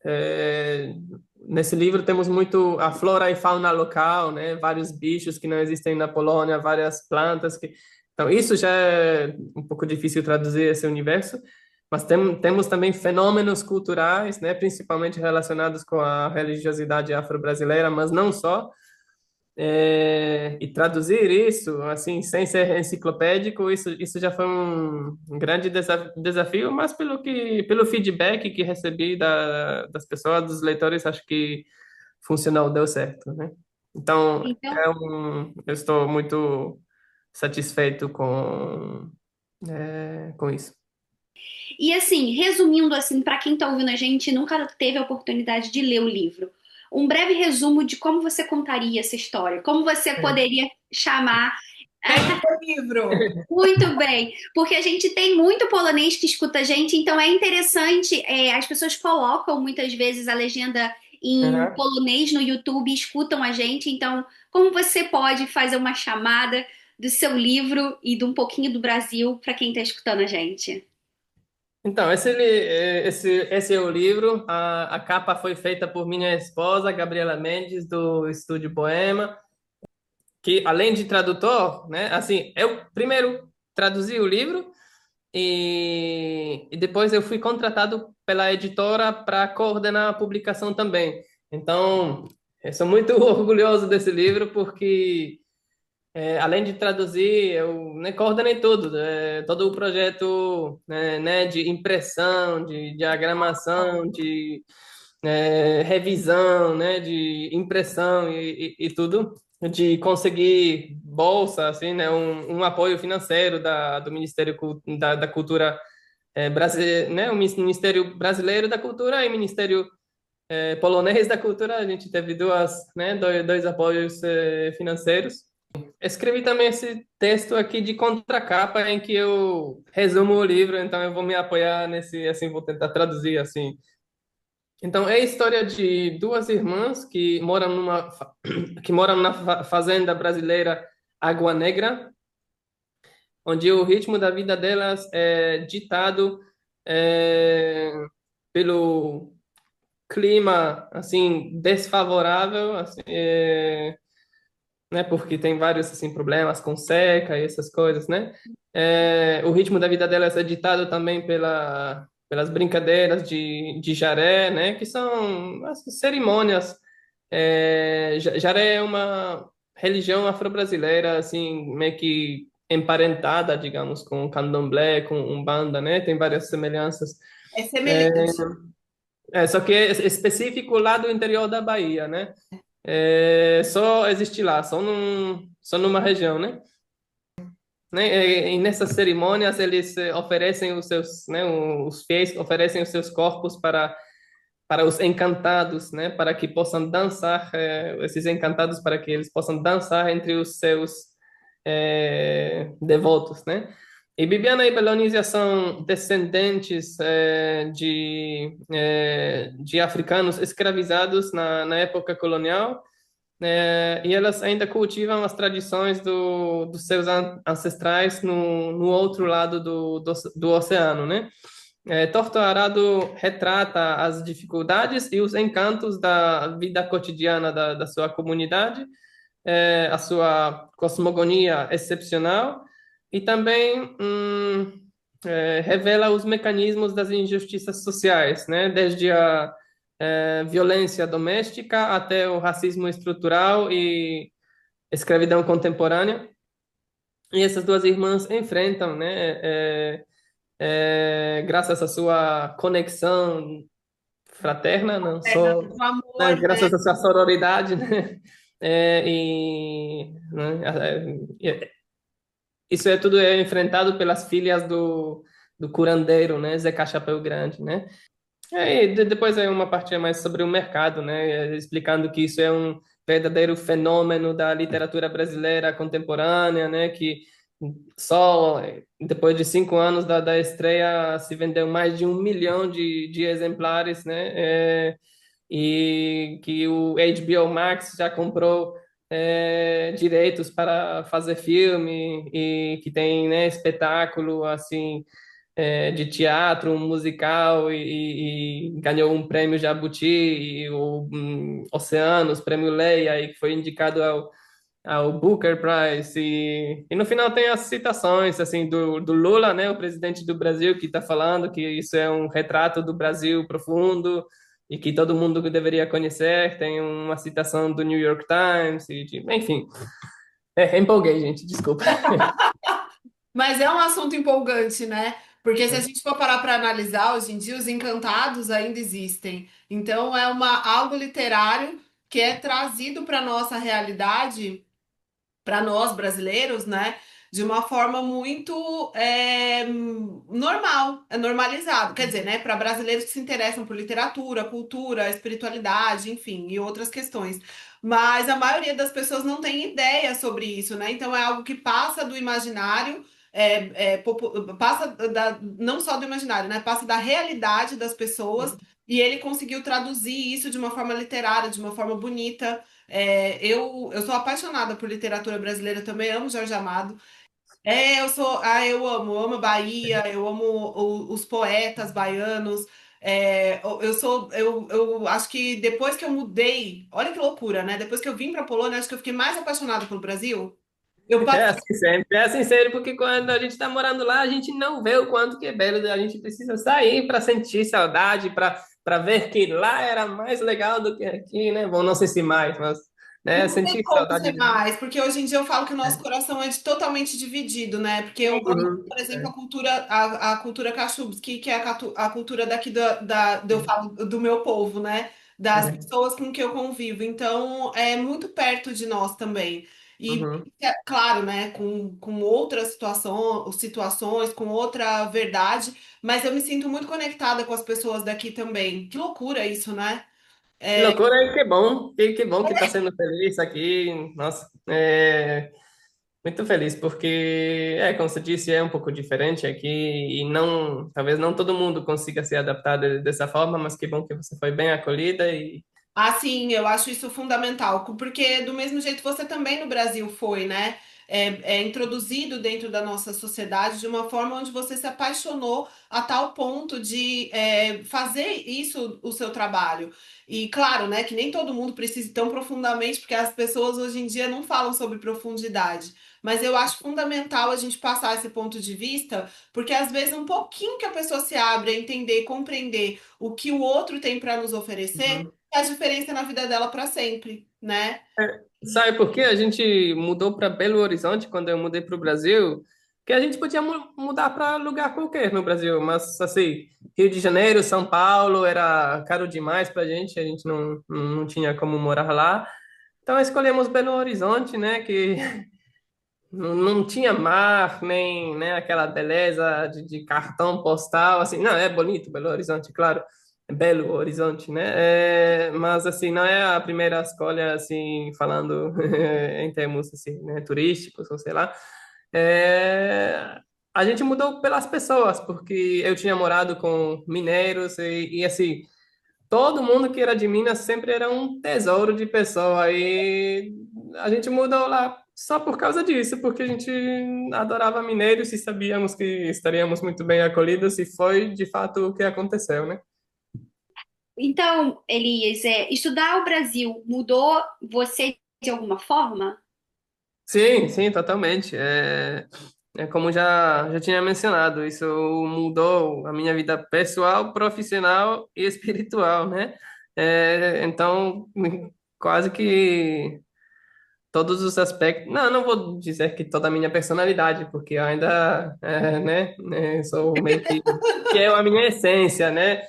é, nesse livro temos muito a flora e fauna local, né? Vários bichos que não existem na Polônia, várias plantas que... Então, isso já é um pouco difícil traduzir esse universo, mas temos também fenômenos culturais, né? Principalmente relacionados com a religiosidade afro-brasileira, mas não só. E traduzir isso, assim, sem ser enciclopédico, isso já foi um grande desafio, mas pelo feedback que recebi das pessoas, dos leitores, acho que funcionou, deu certo, né? Então, Então, eu estou muito satisfeito com isso. e assim, resumindo assim, para quem está ouvindo a gente e nunca teve a oportunidade de ler o livro, um breve resumo de como você contaria essa história, como você poderia chamar. Quem é o livro? Muito bem, porque a gente tem muito polonês que escuta a gente, então é interessante, as pessoas colocam muitas vezes a legenda em Uhum. polonês no YouTube e escutam a gente, então como você pode fazer uma chamada do seu livro e de um pouquinho do Brasil para quem está escutando a gente? Então, esse é o livro. A capa foi feita por minha esposa, Gabriela Mendes, do Estúdio Poema, que além de tradutor, né, assim, eu primeiro traduzi o livro e depois eu fui contratado pela editora para coordenar a publicação também. Então, eu sou muito orgulhoso desse livro porque além de traduzir, eu, né, coordenei tudo, todo o projeto, né, de impressão, de diagramação, de revisão, né, de impressão e tudo, de conseguir bolsa, assim, né, um apoio financeiro do Ministério da Cultura brasileiro, né, o Ministério Brasileiro da Cultura e o Ministério polonês da Cultura. A gente teve dois apoios financeiros. Escrevi também esse texto aqui de contracapa em que eu resumo o livro, então eu vou me apoiar nesse, assim, vou tentar traduzir assim. Então, é a história de duas irmãs que moram que moram na fazenda brasileira Água Negra, onde o ritmo da vida delas é ditado é, pelo clima, assim, desfavorável, assim, né? Porque tem vários, assim, problemas com seca e essas coisas, né? O ritmo da vida delas é ditado também pelas brincadeiras de jaré, né? Que são as cerimônias. Jaré é uma religião afro-brasileira, assim, meio que emparentada, digamos, com o candomblé, com umbanda, né? Tem várias semelhanças. É É, semelhante. só que é específico lá do interior da Bahia, né? Só existe lá, só numa região, né? E nessas cerimônias eles oferecem os seus, né? Os fiéis oferecem os seus corpos para os encantados, né? Para que possam dançar, esses encantados, para que eles possam dançar entre os seus devotos, né? E Bibiana e Belonísia são descendentes de africanos escravizados na época colonial, e elas ainda cultivam as tradições dos seus ancestrais no outro lado do oceano, né? Torto Arado retrata as dificuldades e os encantos da vida cotidiana da sua comunidade, a sua cosmogonia excepcional e também revela os mecanismos das injustiças sociais, né? Desde a violência doméstica até o racismo estrutural e escravidão contemporânea. E essas duas irmãs enfrentam, né? Graças à sua conexão fraterna, não só, O né, amor, né? graças à sua sororidade, né? Isso tudo é enfrentado pelas filhas do curandeiro, né? Zé Chapéu Grande, né? Depois é uma parte mais sobre o mercado, né? Explicando que isso é um verdadeiro fenômeno da literatura brasileira contemporânea, né? Que só depois de 5 anos da estreia se vendeu mais de 1 milhão de exemplares, né? E que o HBO Max já comprou direitos para fazer filme e que tem, né, espetáculo assim de teatro, um musical e ganhou um prêmio Jabuti e o Oceanos, prêmio Leia e que foi indicado ao Booker Prize e no final tem as citações assim do Lula, né, o presidente do Brasil que está falando que isso é um retrato do Brasil profundo e que todo mundo deveria conhecer. Tem uma citação do New York Times enfim, empolguei, gente, desculpa. Mas é um assunto empolgante, né? Porque se a gente for parar para analisar, hoje em dia os encantados ainda existem. Então é algo literário que é trazido para nossa realidade, para nós brasileiros, né? De uma forma muito normal, é normalizado. Quer dizer, né? Para brasileiros que se interessam por literatura, cultura, espiritualidade, enfim, e outras questões. Mas a maioria das pessoas não tem ideia sobre isso, né? Então é algo que passa do imaginário. Passa não só do imaginário, né? Passa da realidade das pessoas e ele conseguiu traduzir isso de uma forma literária, de uma forma bonita. Eu sou apaixonada por literatura brasileira, também amo Jorge Amado. Eu amo a Bahia, eu amo os poetas baianos. Eu acho que depois que eu mudei, olha que loucura, né? Depois que eu vim para Polônia, acho que eu fiquei mais apaixonada pelo Brasil. Eu É assim sempre, porque quando a gente está morando lá, a gente não vê o quanto que é belo, a gente precisa sair para sentir saudade, para ver que lá era mais legal do que aqui, né? Bom, não sei se mais, mas né, Não tem sentir como saudade ser de. mais, porque hoje em dia eu falo que o nosso coração é totalmente dividido, né? Porque eu amo, Uhum, por exemplo, a cultura Kashubski, que é a cultura daqui eu falo do meu povo, né? Das é, pessoas com que eu convivo. Então, é muito perto de nós também. E, uhum. claro, né? Com outras situações, com outra verdade, mas eu me sinto muito conectada com as pessoas daqui também. Que loucura isso, né? Que loucura, e que bom, que bom que está sendo feliz aqui, nossa, muito feliz, porque, como você disse, é um pouco diferente aqui e não, talvez não todo mundo consiga se adaptar dessa forma, mas que bom que você foi bem acolhida e. Ah, sim, eu acho isso fundamental, porque do mesmo jeito você também no Brasil foi, né? É introduzido dentro da nossa sociedade de uma forma onde você se apaixonou a tal ponto de fazer isso o seu trabalho. E claro, né, que nem todo mundo precisa ir tão profundamente, porque as pessoas hoje em dia não falam sobre profundidade. Mas eu acho fundamental a gente passar esse ponto de vista, porque às vezes um pouquinho que a pessoa se abre a entender, compreender o que o outro tem para nos oferecer Uhum. faz diferença na vida dela para sempre, né? Sabe por quê? A gente mudou para Belo Horizonte quando eu mudei para o Brasil, que a gente podia mudar para lugar qualquer no Brasil, mas assim, Rio de Janeiro, São Paulo era caro demais para a gente não tinha como morar lá. Então escolhemos Belo Horizonte, né, que não tinha mar, nem aquela beleza de cartão postal, assim, não, é bonito Belo Horizonte, claro, é Belo Horizonte, né? Mas, assim, não é a primeira escolha, assim, falando em termos, assim, né, turísticos, ou sei lá. É, a gente mudou pelas pessoas, porque eu tinha morado com mineiros assim, todo mundo que era de Minas sempre era um tesouro de pessoa. E a gente mudou lá só por causa disso, porque a gente adorava mineiros e sabíamos que estaríamos muito bem acolhidos, e foi de fato o que aconteceu, né? Então, Elias, estudar o Brasil mudou você de alguma forma? Sim, sim, totalmente. É como já tinha mencionado, isso mudou a minha vida pessoal, profissional e espiritual, né? Então, quase que todos os aspectos. Não, não vou dizer que toda a minha personalidade, porque eu ainda, sou meio que é a minha essência, né?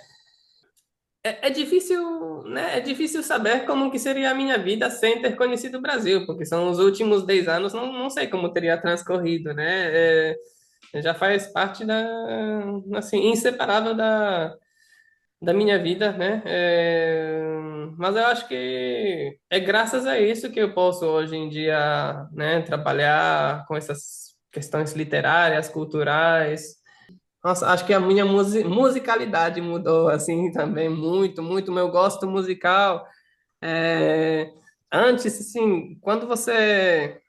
É difícil, né? É difícil saber como que seria a minha vida sem ter conhecido o Brasil, porque são os últimos 10 anos, não sei como teria transcorrido, né? Já faz parte assim, inseparável da minha vida, né? Mas eu acho que é graças a isso que eu posso hoje em dia, né, trabalhar com essas questões literárias, culturais. Nossa, acho que a minha musicalidade mudou assim também muito, muito. Meu gosto musical. é, Antes, assim, quando você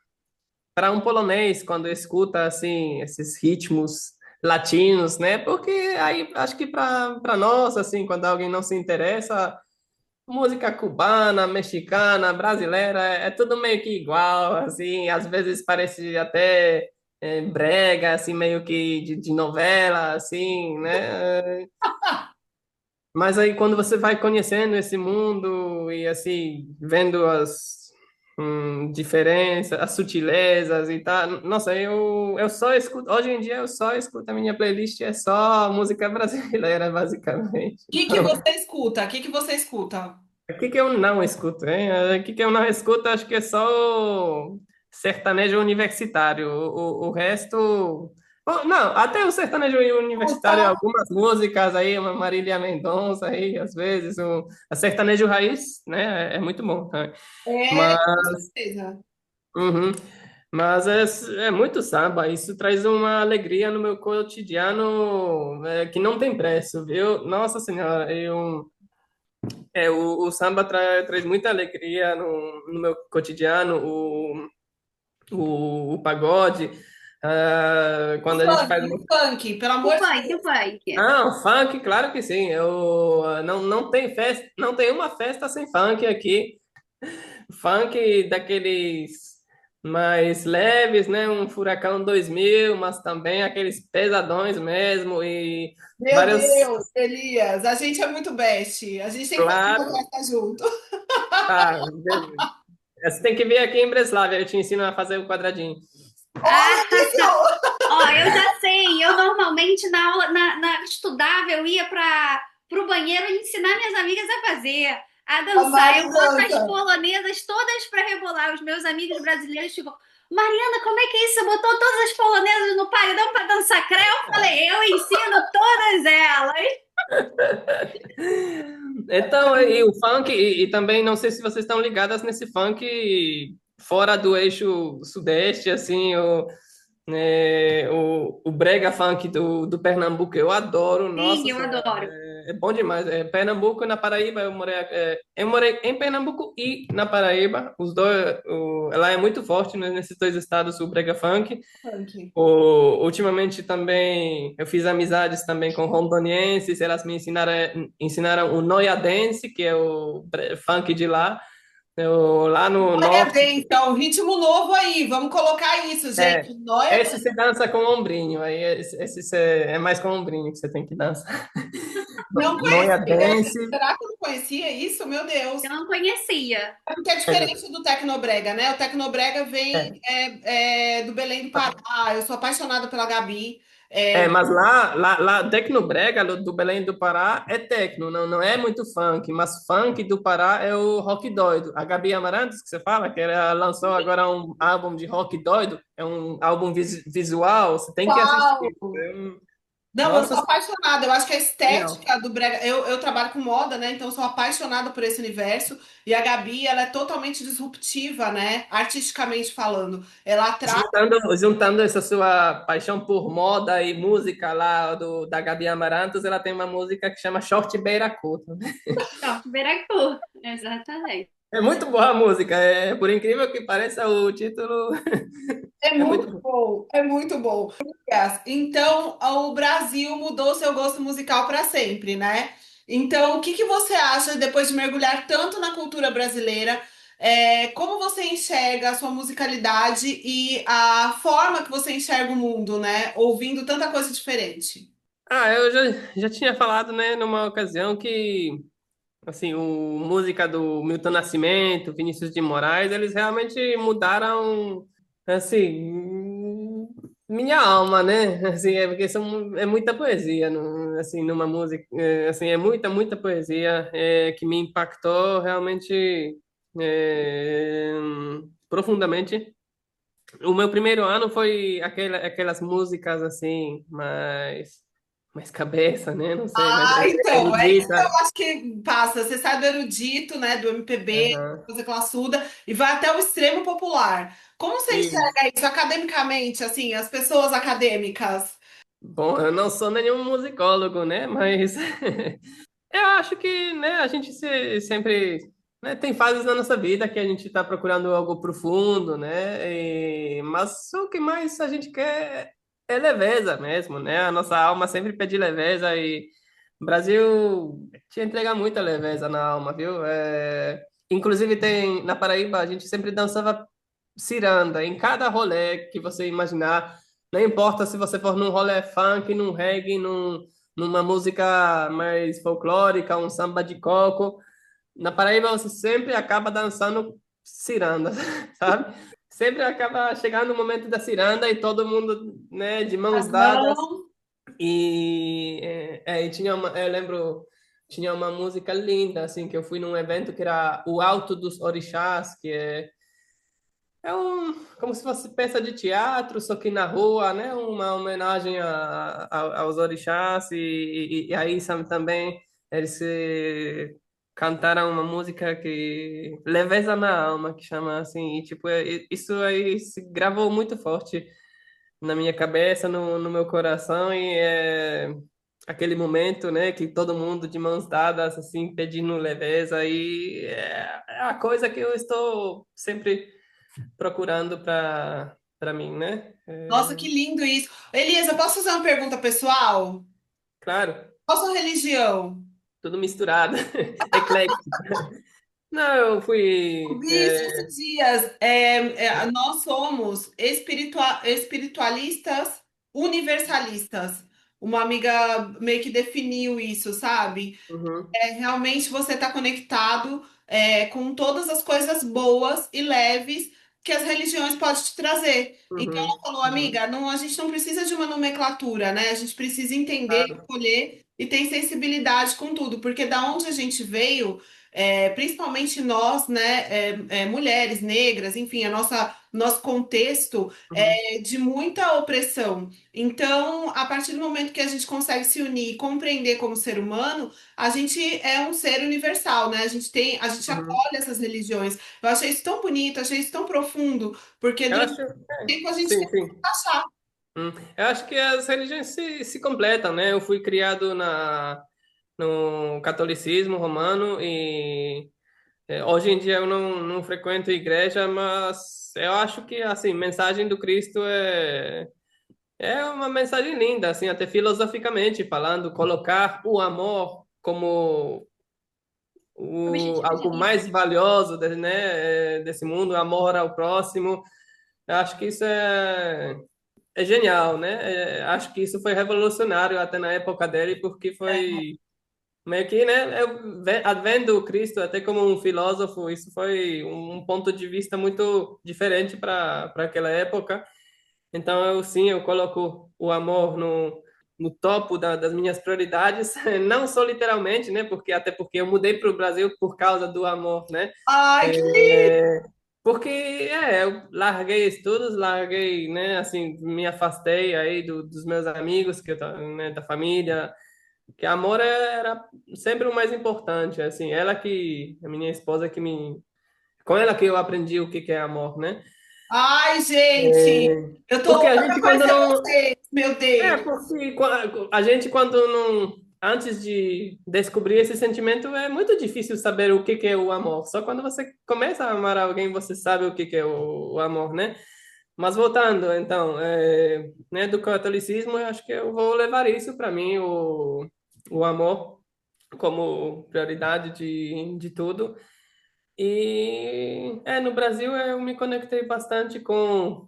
para um polonês, quando escuta assim esses ritmos latinos, né? Porque aí acho que para nós, assim, quando alguém não se interessa, música cubana, mexicana, brasileira, é tudo meio que igual, assim, às vezes parece até brega, assim, meio que de novela, assim, né? Mas aí quando você vai conhecendo esse mundo e assim, vendo as diferenças, as sutilezas e tal, nossa, eu só escuto, hoje em dia eu só escuto, a minha playlist é só música brasileira, basicamente. Que Então, você escuta? O que você escuta? o que que eu não escuto, hein? O que que eu não escuto, acho que é só o sertanejo universitário. O resto. Bom, não, até o sertanejo universitário, Escuta? algumas músicas aí, uma Marília Mendonça aí, às vezes, a sertanejo raiz, né? É muito bom também. É, Mas, com certeza. uhum, mas é muito samba, isso traz uma alegria no meu cotidiano, que não tem preço, viu? Nossa Senhora, o samba traz muita alegria no meu cotidiano, o pagode, quando a gente faz. O funk, pelo amor de O Deus. funk. Não, funk, claro que sim. Não tem festa, não tem uma festa sem funk aqui. Funk daqueles mais leves, né? Um Furacão 2000, mas também aqueles pesadões mesmo e Meu vários. Deus, Elias, a gente é muito best. A gente tem que fazer uma Claro, festa junto. tá. Você tem que vir aqui em Breslávia, eu te ensino a fazer o quadradinho. Olha Ah, isso! ó, eu já sei. Eu normalmente na aula, estudava, eu ia para o banheiro ensinar minhas amigas a fazer, a A dançar. Mari Eu boto as dança. polonesas todas para rebolar. Os meus amigos brasileiros ficam, Mariana, como é que é isso? Você botou todas as polonesas no paredão para dançar creu? Eu falei, eu ensino todas elas. Então, e o funk, e também não sei se vocês estão ligadas nesse funk fora do eixo sudeste, assim, o brega funk do Pernambuco, eu adoro, Sim, nossa eu senhora, adoro. é bom demais. Pernambuco e na Paraíba, eu morei em Pernambuco e na Paraíba, os dois, ela é muito forte, né, nesses dois estados, o brega funk. Funk. Ultimamente também eu fiz amizades também com rondonienses, elas me ensinaram o Noia Dance, que é o funk de lá. Lá no Olha norte, bem, então, ritmo novo aí. Vamos colocar isso, é, gente. Nóia esse você dança com ombrinho, aí esse é mais com ombrinho que você tem que dançar. Não Noia conhecia. Dance. Será que eu não conhecia isso? Meu Deus. Eu não conhecia. É porque é diferente do Tecnobrega, né? O Tecnobrega vem É, do Belém do Pará. Eu sou apaixonada pela Gabi. mas lá Tecnobrega do Belém do Pará é tecno, não é muito funk, mas funk do Pará é o rock doido. A Gabi Amarantos, que você fala, que ela lançou agora um álbum de rock doido, é um álbum visual, você tem que assistir. Uau! Não, eu Nossa, sou apaixonada. Eu acho que a genial. estética do brega. Eu trabalho com moda, né? Então eu sou apaixonada por esse universo. E a Gabi, ela é totalmente disruptiva, né? Artisticamente falando. Ela traz. Juntando essa sua paixão por moda e música lá da Gabi Amarantos, ela tem uma música que chama Short Beiracu. Short Beracu, exatamente. É muito boa a música, por incrível que pareça, o título É é muito muito bom. bom, é muito bom. Então, o Brasil mudou seu gosto musical para sempre, né? Então, o que que você acha depois de mergulhar tanto na cultura brasileira? Como você enxerga a sua musicalidade e a forma que você enxerga o mundo, né? Ouvindo tanta coisa diferente. Eu já tinha falado, né, numa ocasião que, assim, o música do Milton Nascimento, Vinícius de Moraes, eles realmente mudaram, assim, minha alma, né? Assim, porque é muita poesia, assim, numa música, assim, é muita poesia, que me impactou realmente, é, profundamente. O meu primeiro ano foi aquelas músicas assim, mais cabeça, né? Não sei, mais Então, é isso que eu erudita. acho que passa. Você sai do erudito, né, do MPB, Aham. coisa classuda, e vai até o extremo popular. Como você E, enxerga isso academicamente, assim, as pessoas acadêmicas? bom, eu não sou nenhum musicólogo, né? Mas eu acho que, né, a gente sempre, né, tem fases na nossa vida que a gente está procurando algo profundo, né? Mas o que mais a gente quer é leveza mesmo, né? A nossa alma sempre pede leveza e o Brasil te entrega muita leveza na alma, viu? Inclusive na Paraíba a gente sempre dançava ciranda em cada rolê que você imaginar. Não importa se você for num rolê funk, num reggae, numa música mais folclórica, um samba de coco. Na Paraíba você sempre acaba dançando ciranda, sabe? Sempre acaba chegando o momento da ciranda e todo mundo, né, de mãos As dadas. mãos. E tinha eu lembro, tinha uma música linda, assim, que eu fui num evento que era o Alto dos Orixás, que como se fosse peça de teatro, só que na rua, né? Uma homenagem aos orixás e aí sabe, também eles cantaram uma música que Leveza na Alma, que chama assim, e tipo, isso aí se gravou muito forte na minha cabeça, no meu coração e é aquele momento, né, que todo mundo de mãos dadas assim pedindo leveza e é a coisa que eu estou sempre procurando para mim, né? Nossa, que lindo isso. Elias, eu posso fazer uma pergunta pessoal? Claro, Qual a sua religião? tudo misturado, eclético. Não, eu fui. Vi isso esses dias. Nós somos espiritualistas universalistas. Uma amiga meio que definiu isso, sabe? Uhum, Realmente você está conectado com todas as coisas boas e leves que as religiões podem te trazer. Então, ela uhum, falou, uhum, amiga, não, a gente não precisa de uma nomenclatura, né? A gente precisa entender, claro. escolher e ter sensibilidade com tudo, porque da onde a gente veio, principalmente nós, né, mulheres negras, enfim, nosso contexto Uhum, é de muita opressão. Então, a partir do momento que a gente consegue se unir e compreender como ser humano, a gente é um ser universal, né? A gente uhum. acolhe essas religiões. Eu achei isso tão bonito, achei isso tão profundo, porque Eu durante acho. muito tempo a gente Sim, tem que sim. achar. Eu acho que as religiões se completam, né? Eu fui criado no catolicismo romano e hoje em dia eu não frequento igreja, mas eu acho que assim, mensagem do Cristo é uma mensagem linda, assim, até filosoficamente falando, colocar o amor como Objetivo de algo vida. mais valioso, né, desse mundo, amor ao próximo. Eu acho que isso é genial, né? Acho que isso foi revolucionário até na época dele, porque foi meio que, né, eu vendo Cristo até como um filósofo, isso foi um ponto de vista muito diferente para aquela época. Então, eu sim, eu coloco o amor no topo das minhas prioridades, não só literalmente, né, porque até porque eu mudei para o Brasil por causa do amor, né? Ai, que lindo! Porque eu larguei estudos, larguei, né, assim, me afastei aí dos meus amigos, né, da família, que amor era sempre o mais importante, assim, a minha esposa com ela que eu aprendi o que que é amor, né? Ai, gente, eu tô Porque a louca gente pra quando conhecer não, vocês, meu Deus. porque a gente quando não, antes de descobrir esse sentimento é muito difícil saber o que que é o amor. Só quando você começa a amar alguém você sabe o que que é o amor, né? Mas voltando, então, né, do catolicismo, eu acho que eu vou levar isso para mim, o amor como prioridade de tudo. E no Brasil eu me conectei bastante com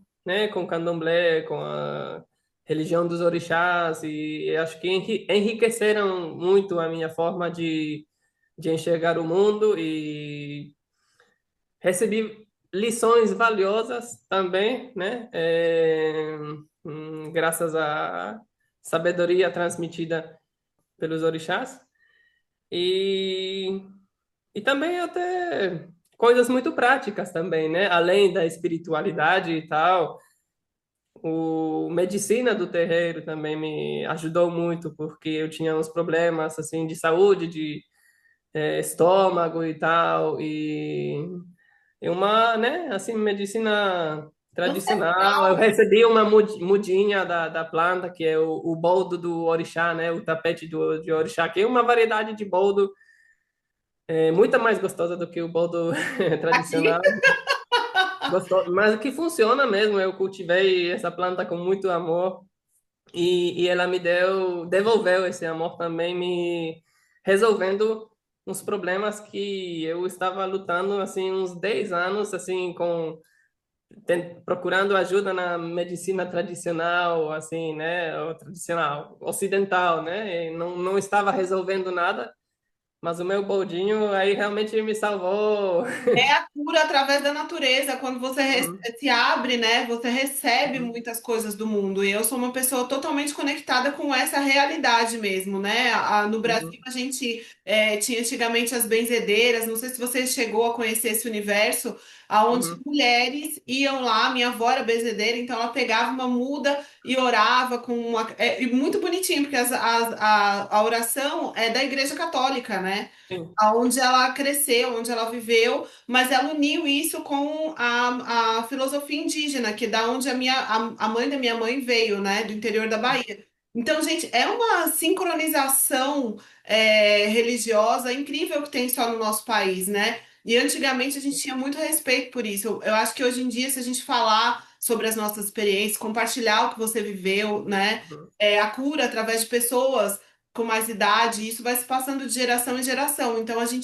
o candomblé, com a religião dos orixás, e acho que enriqueceram muito a minha forma de enxergar o mundo e recebi lições valiosas também, né? Graças à sabedoria transmitida pelos orixás. E, e também até coisas muito práticas também, né? Além da espiritualidade e tal, o medicina do terreiro também me ajudou muito, porque eu tinha uns problemas assim de saúde, de estômago e tal, e uma, né, assim, medicina tradicional. Eu Ancestral. recebi uma mudinha da planta, que é o boldo do orixá, né, o tapete de orixá, que é uma variedade de boldo muito mais gostosa do que o boldo Aqui. tradicional. Mas que funciona mesmo. Eu cultivei essa planta com muito amor e ela devolveu esse amor também, me resolvendo uns problemas que eu estava lutando assim uns 10 anos assim procurando ajuda na medicina tradicional, assim, né, ou tradicional ocidental, né, e não estava resolvendo nada, mas o meu boldinho aí realmente me salvou. É a cura através da natureza. Quando você Uhum, se abre, né, você recebe uhum, muitas coisas do mundo. E eu sou uma pessoa totalmente conectada com essa realidade mesmo, né? No Brasil, uhum, a gente tinha antigamente as benzedeiras. Não sei se você chegou a conhecer esse universo, aonde uhum, mulheres iam lá. Minha avó era benzedeira, então ela pegava uma muda e orava com uma. E muito bonitinho, porque a oração é da Igreja Católica, né? sim, Onde ela cresceu, onde ela viveu, mas ela uniu isso com a filosofia indígena, que é da onde a mãe da minha mãe veio, né, do interior da Bahia. Então, gente, é uma sincronização religiosa incrível que tem só no nosso país, né? E antigamente a gente tinha muito respeito por isso. Eu acho que hoje em dia, se a gente falar sobre as nossas experiências, compartilhar o que você viveu, né? uhum, A cura através de pessoas com mais idade, e isso vai se passando de geração em geração. Então eu sim,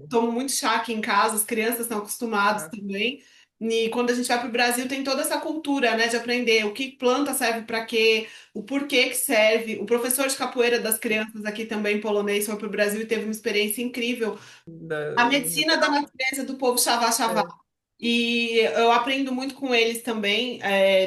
tomo muito chá aqui em casa, as crianças estão acostumadas ah, também. E quando a gente vai para o Brasil, tem toda essa cultura, né, de aprender o que planta serve para quê, o porquê que serve. O professor de capoeira das crianças aqui também, polonês, foi para o Brasil e teve uma experiência incrível. A medicina da legal, natureza do povo Xavá-Xavá. é, E eu aprendo muito com eles também,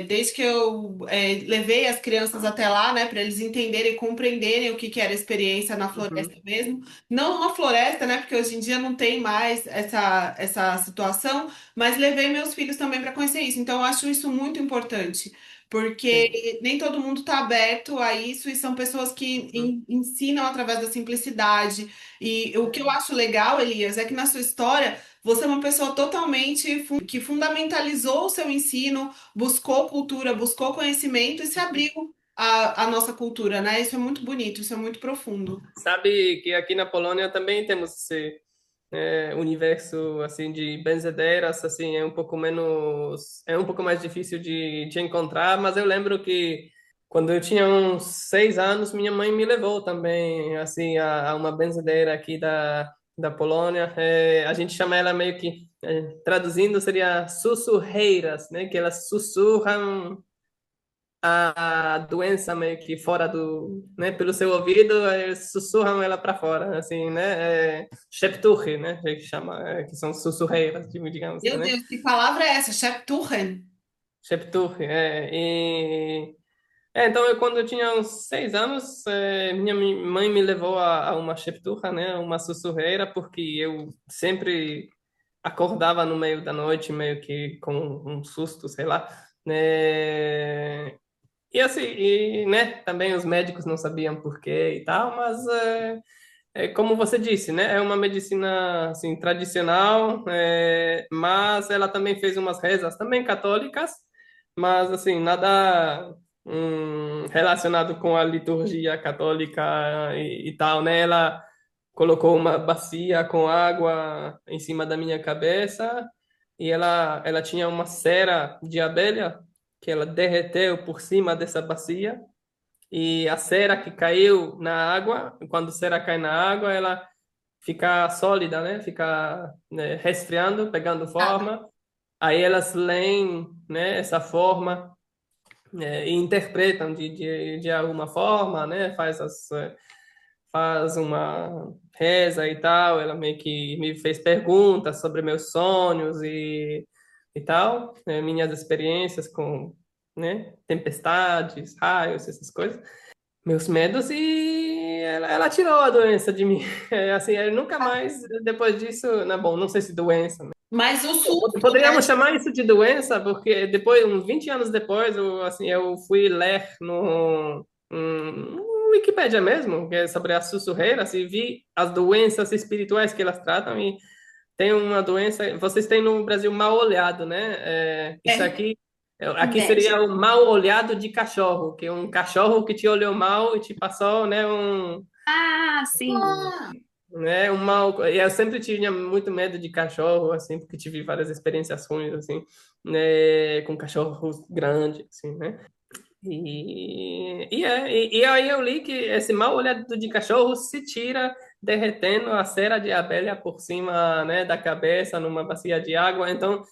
desde que eu levei as crianças até lá, né, para eles entenderem e compreenderem o que que era a experiência na floresta uhum, mesmo. Não uma floresta, né, porque hoje em dia não tem mais essa situação, mas levei meus filhos também para conhecer isso. Então, eu acho isso muito importante, sim, porque nem todo mundo está aberto a isso e são pessoas que uhum, ensinam através da simplicidade. E o que eu é, acho legal, Elias, é que na sua história você é uma pessoa totalmente que fundamentalizou o seu ensino, buscou cultura, buscou conhecimento e se uhum. abriu à nossa cultura, né? Isso é muito bonito, isso é muito profundo. Sabe que aqui na Polônia também temos esse universo assim de benzedeiras, assim é um pouco mais difícil de encontrar, mas eu lembro que quando eu tinha uns 6 anos minha mãe me levou também assim a uma benzedeira aqui da Polônia. A gente chama ela meio que traduzindo seria sussurreiras, né? Que elas sussurram a doença meio que fora do, né, pelo seu ouvido, eles sussurram ela para fora, assim, né? Shepturri, né? Que chama, que são sussurreiras, digamos assim, Meu né? Deus, que palavra é essa? Scheptuchen. Shepturri, então, quando eu tinha uns 6 anos, minha mãe me levou a uma Shepturra, né? Uma sussurreira, porque eu sempre acordava no meio da noite, meio que com um susto, sei lá, né? E assim, né, também os médicos não sabiam por quê e tal, mas como você disse, né, é uma medicina assim tradicional, mas ela também fez umas rezas também católicas, mas assim nada relacionado com a liturgia católica e tal, né? Ela colocou uma bacia com água em cima da minha cabeça e ela tinha uma cera de abelha que ela derreteu por cima dessa bacia e a cera que caiu na água, quando a cera cai na água, ela fica sólida, né? Fica, né, resfriando, pegando Tá. forma. Aí elas leem, né, essa forma, e interpretam de alguma forma, né? Faz uma reza e tal. Ela meio que me fez perguntas sobre meus sonhos e tal, minhas experiências com, né, tempestades, raios, essas coisas, meus medos, e ela tirou a doença de mim. Assim, eu nunca mais, depois disso, não, bom, não sei se doença, né? Mas o susto, né? Poderíamos chamar isso de doença, porque depois, uns 20 anos depois, assim, eu fui ler no Wikipédia mesmo, que é sobre as sussurreiras, e vi as doenças espirituais que elas tratam, e tem uma doença, vocês têm no Brasil mal olhado, né? Isso É. aqui Inveja. seria o mal olhado de cachorro, que é um cachorro que te olhou mal e te passou, né, Ah, sim. Ah, né, um mal. E eu sempre tinha muito medo de cachorro, assim, porque tive várias experiências ruins, assim, né, com cachorros grandes, assim, né? E aí eu li que esse mal olhado de cachorro se tira derretendo a cera de abelha por cima, né, da cabeça numa bacia de água. Então,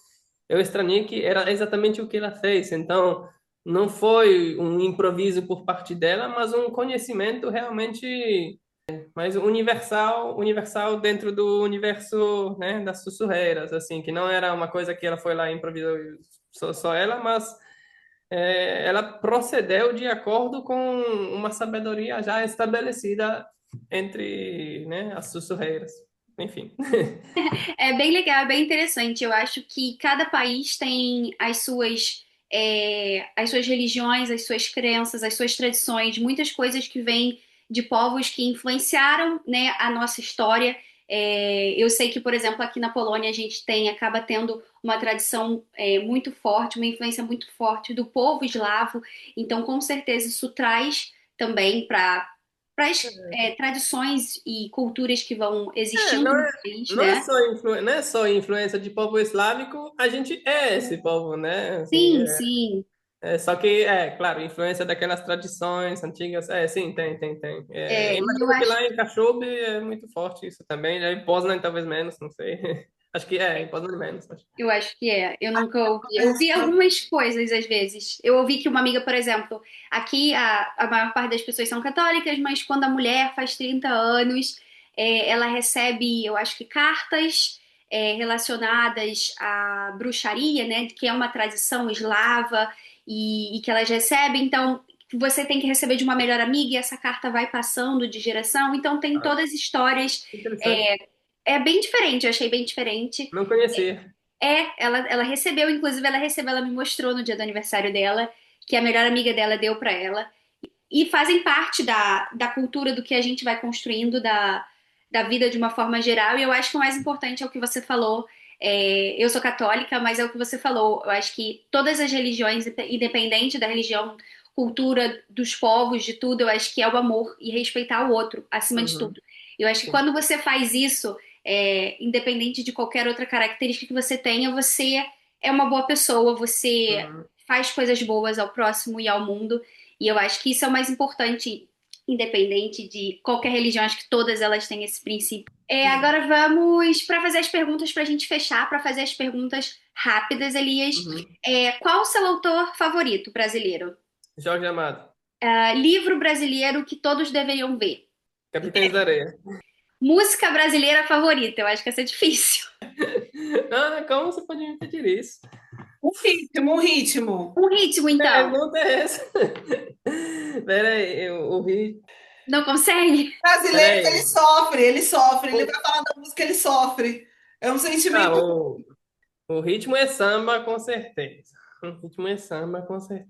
eu estranhei que era exatamente o que ela fez. Então, não foi um improviso por parte dela, mas um conhecimento realmente mais universal, universal dentro do universo, né, das sussurreiras, assim, que não era uma coisa que ela foi lá e improvisou só ela, mas ela procedeu de acordo com uma sabedoria já estabelecida entre, né, as sussurreiras. Enfim. É bem legal, é bem interessante. Eu acho que cada país tem as suas religiões, as suas crenças, as suas tradições, muitas coisas que vêm de povos que influenciaram, né, a nossa história. Eu sei que, por exemplo, aqui na Polônia a gente acaba tendo uma tradição muito forte, uma influência muito forte do povo eslavo. Então, com certeza, isso traz também para as tradições e culturas que vão existindo Não no é, país, não é né? só não é só influência de povo islâmico, a gente é esse povo, né? Assim, Sim, sim. só que, claro, influência daquelas tradições antigas, sim, tem. E eu Imagino que acho, lá em Cachoeira é muito forte isso também, né? Em Poznan talvez menos, não sei. Acho que em Poznan menos, acho. eu acho que é. Eu nunca ouvi. Eu ouvi algumas coisas às vezes. Eu ouvi que uma amiga, por exemplo, aqui a maior parte das pessoas são católicas, mas quando a mulher faz 30 anos, ela recebe, eu acho que cartas relacionadas à bruxaria, né? Que é uma tradição eslava e que elas recebem. Então, você tem que receber de uma melhor amiga e essa carta vai passando de geração. Então, tem Ah, todas as histórias. interessante. É bem diferente, eu achei bem diferente. Não conhecia. Ela recebeu, inclusive ela recebeu, ela me mostrou no dia do aniversário dela, que a melhor amiga dela deu pra ela. E fazem parte da cultura do que a gente vai construindo, da vida de uma forma geral. E eu acho que o mais importante é o que você falou. Eu sou católica, mas é o que você falou. Eu acho que todas as religiões, independente da religião, cultura, dos povos, de tudo, eu acho que é o amor e respeitar o outro, acima de Uhum, tudo. Eu acho que sim. quando você faz isso, independente de qualquer outra característica que você tenha, você é uma boa pessoa, você Uhum. faz coisas boas ao próximo e ao mundo. E eu acho que isso é o mais importante, independente de qualquer religião, acho que todas elas têm esse princípio. Agora vamos para fazer as perguntas para a gente fechar, para fazer as perguntas rápidas, Elias. Uhum. Qual o seu autor favorito brasileiro? Jorge Amado. Livro brasileiro que todos deveriam ver. Capitães da Areia. Música brasileira favorita. Eu acho que essa é difícil. Ah, como você pode me pedir isso? Um ritmo, um ritmo. Um ritmo, então. Pergunta é essa? Peraí, eu ouvi. Não consegue? Brasileiro, ele Peraí. sofre, ele sofre. Ele vai falar da música, ele sofre. É um Ah, sentimento. o ritmo é samba, com certeza. O ritmo é samba, com certeza.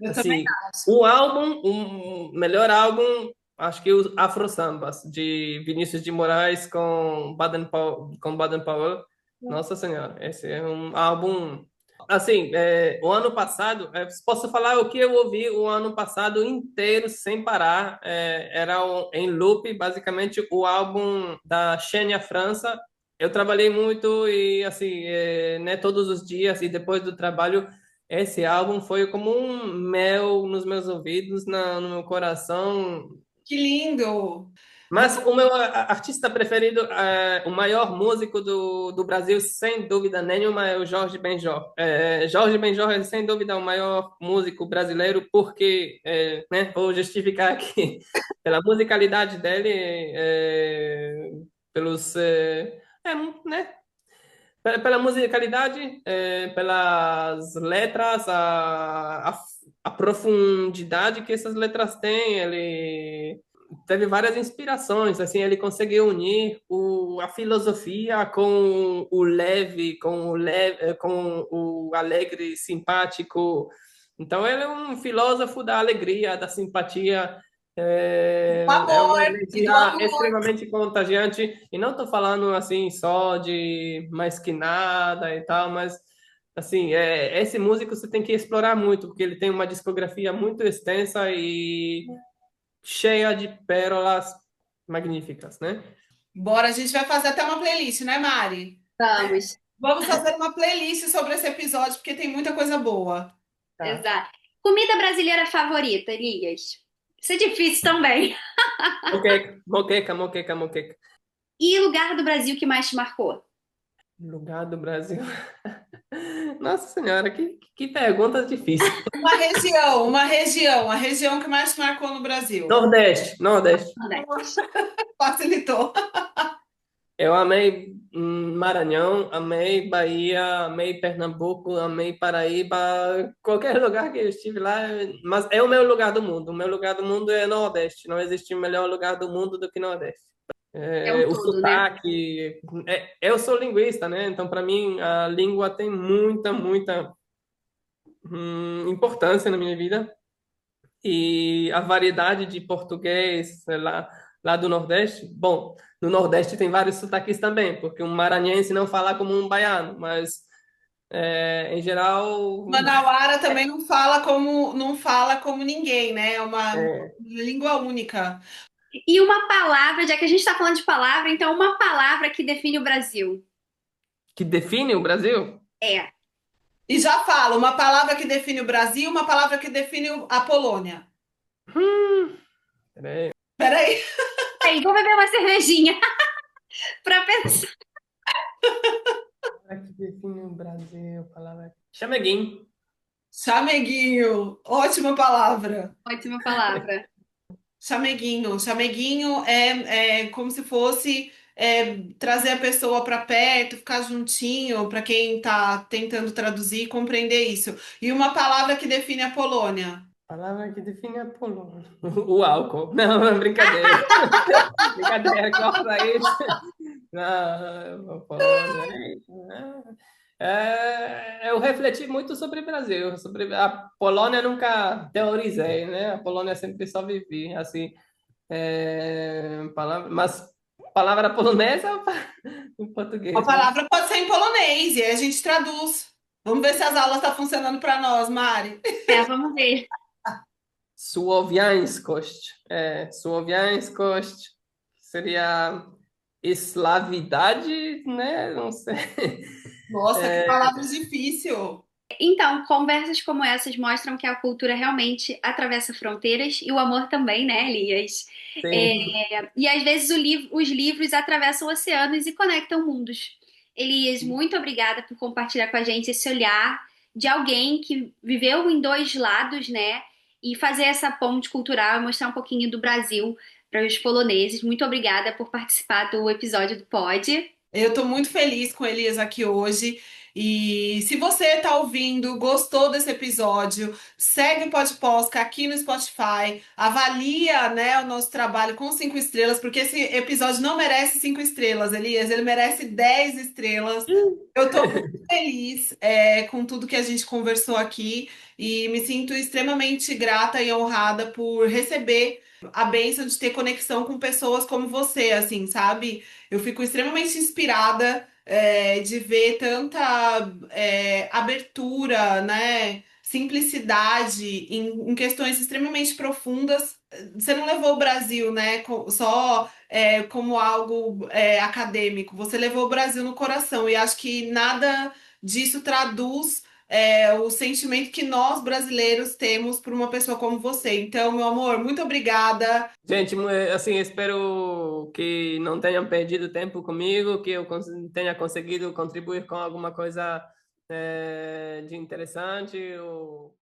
Eu também Assim, acho. o álbum, o melhor álbum, acho que o Afro Sambas, de Vinícius de Moraes com Baden Powell. Nossa Senhora, esse é um álbum. Assim, o ano passado, posso falar o que eu ouvi o ano passado inteiro, sem parar. Era em loop, basicamente, o álbum da Xenia França. Eu trabalhei muito e, assim, né, todos os dias, e depois do trabalho, esse álbum foi como um mel nos meus ouvidos, no meu coração. Que lindo. Mas o meu artista preferido, o maior músico do Brasil, sem dúvida nenhuma, é o Jorge Benjor. Jorge Benjor é, sem dúvida, o maior músico brasileiro, porque, né, vou justificar aqui, pela musicalidade dele, pelos, né, pela musicalidade, pelas letras, a profundidade que essas letras têm. Ele teve várias inspirações, assim, ele conseguiu unir a filosofia com o alegre, simpático. Então, ele é um filósofo da alegria, da simpatia. Do É amor uma e do energia amor. extremamente contagiante. E não estou falando assim só de mais que nada e tal, mas assim, esse músico você tem que explorar muito, porque ele tem uma discografia muito extensa e cheia de pérolas magníficas, né? Bora, a gente vai fazer até uma playlist, né, Mari? Vamos. Vamos fazer uma playlist sobre esse episódio, porque tem muita coisa boa. Tá. Exato. Comida brasileira favorita, Elias? Isso é difícil também. Moqueca, moqueca, moqueca, moqueca. E lugar do Brasil que mais te marcou? Lugar do Brasil. Nossa Senhora, que pergunta difícil. A região que mais te marcou no Brasil. Nordeste, Nordeste. Nordeste. Facilitou. Eu amei Maranhão, amei Bahia, amei Pernambuco, amei Paraíba, qualquer lugar que eu estive lá, mas é o meu lugar do mundo. O meu lugar do mundo é Nordeste. Não existe melhor lugar do mundo do que Nordeste. É um O todo, né? sotaque. Eu sou linguista, né? Então, para mim, a língua tem muita importância na minha vida. E a variedade de português lá do Nordeste, bom, no Nordeste tem vários sotaques também, porque um maranhense não fala como um baiano, mas em geral, Manauara também não fala como ninguém, né? É uma é, língua única. E uma palavra, já que a gente está falando de palavra, então uma palavra que define o Brasil. que define o Brasil. É. E já falo, uma palavra que define o Brasil, uma palavra que define a Polônia. Peraí. Peraí, Aí, vou beber uma cervejinha para pensar. Palavra que define o Brasil, palavra. Chameguinho. chameguinho, ótima palavra. Ótima palavra. Chameguinho. Chameguinho é como se fosse trazer a pessoa para perto, ficar juntinho, para quem está tentando traduzir e compreender isso. E uma palavra que define a Polônia. Palavra que define a Polônia. O álcool. Não, brincadeira. Brincadeira, corta isso. Não, Polônia. Eu refleti muito sobre o Brasil. Sobre a Polônia nunca teorizei, né? A Polônia sempre só vivi, assim. Mas palavra polonesa ou em A português, né? palavra pode ser em polonês e aí a gente traduz. Vamos ver se as aulas estão funcionando para nós, Mari. Vamos ver. Słowiańskość. Słowiańskość seria eslavidade, né? Não sei. Nossa, que palavra difícil. Então, conversas como essas mostram que a cultura realmente atravessa fronteiras e o amor também, né, Elias? Sim. E às vezes os livros atravessam oceanos e conectam mundos. Elias, muito obrigada por compartilhar com a gente esse olhar de alguém que viveu em dois lados, né? e fazer essa ponte cultural e mostrar um pouquinho do Brasil para os poloneses. Muito obrigada por participar do episódio do Pod. Eu estou muito feliz com Elias aqui hoje. E se você está ouvindo, gostou desse episódio, segue o Podposca aqui no Spotify, avalia, né, o nosso trabalho com 5 estrelas, porque esse episódio não merece 5 estrelas, Elias, ele merece 10 estrelas. Eu estou muito feliz com tudo que a gente conversou aqui e me sinto extremamente grata e honrada por receber a bênção de ter conexão com pessoas como você, assim, sabe? Eu fico extremamente inspirada de ver tanta abertura, né? Simplicidade em questões extremamente profundas. Você não levou o Brasil, né? Só como algo acadêmico. Você levou o Brasil no coração e acho que nada disso traduz o sentimento que nós brasileiros temos por uma pessoa como você. Então, meu amor, muito obrigada. Gente, assim, espero que não tenham perdido tempo comigo, que eu tenha conseguido contribuir com alguma coisa de interessante.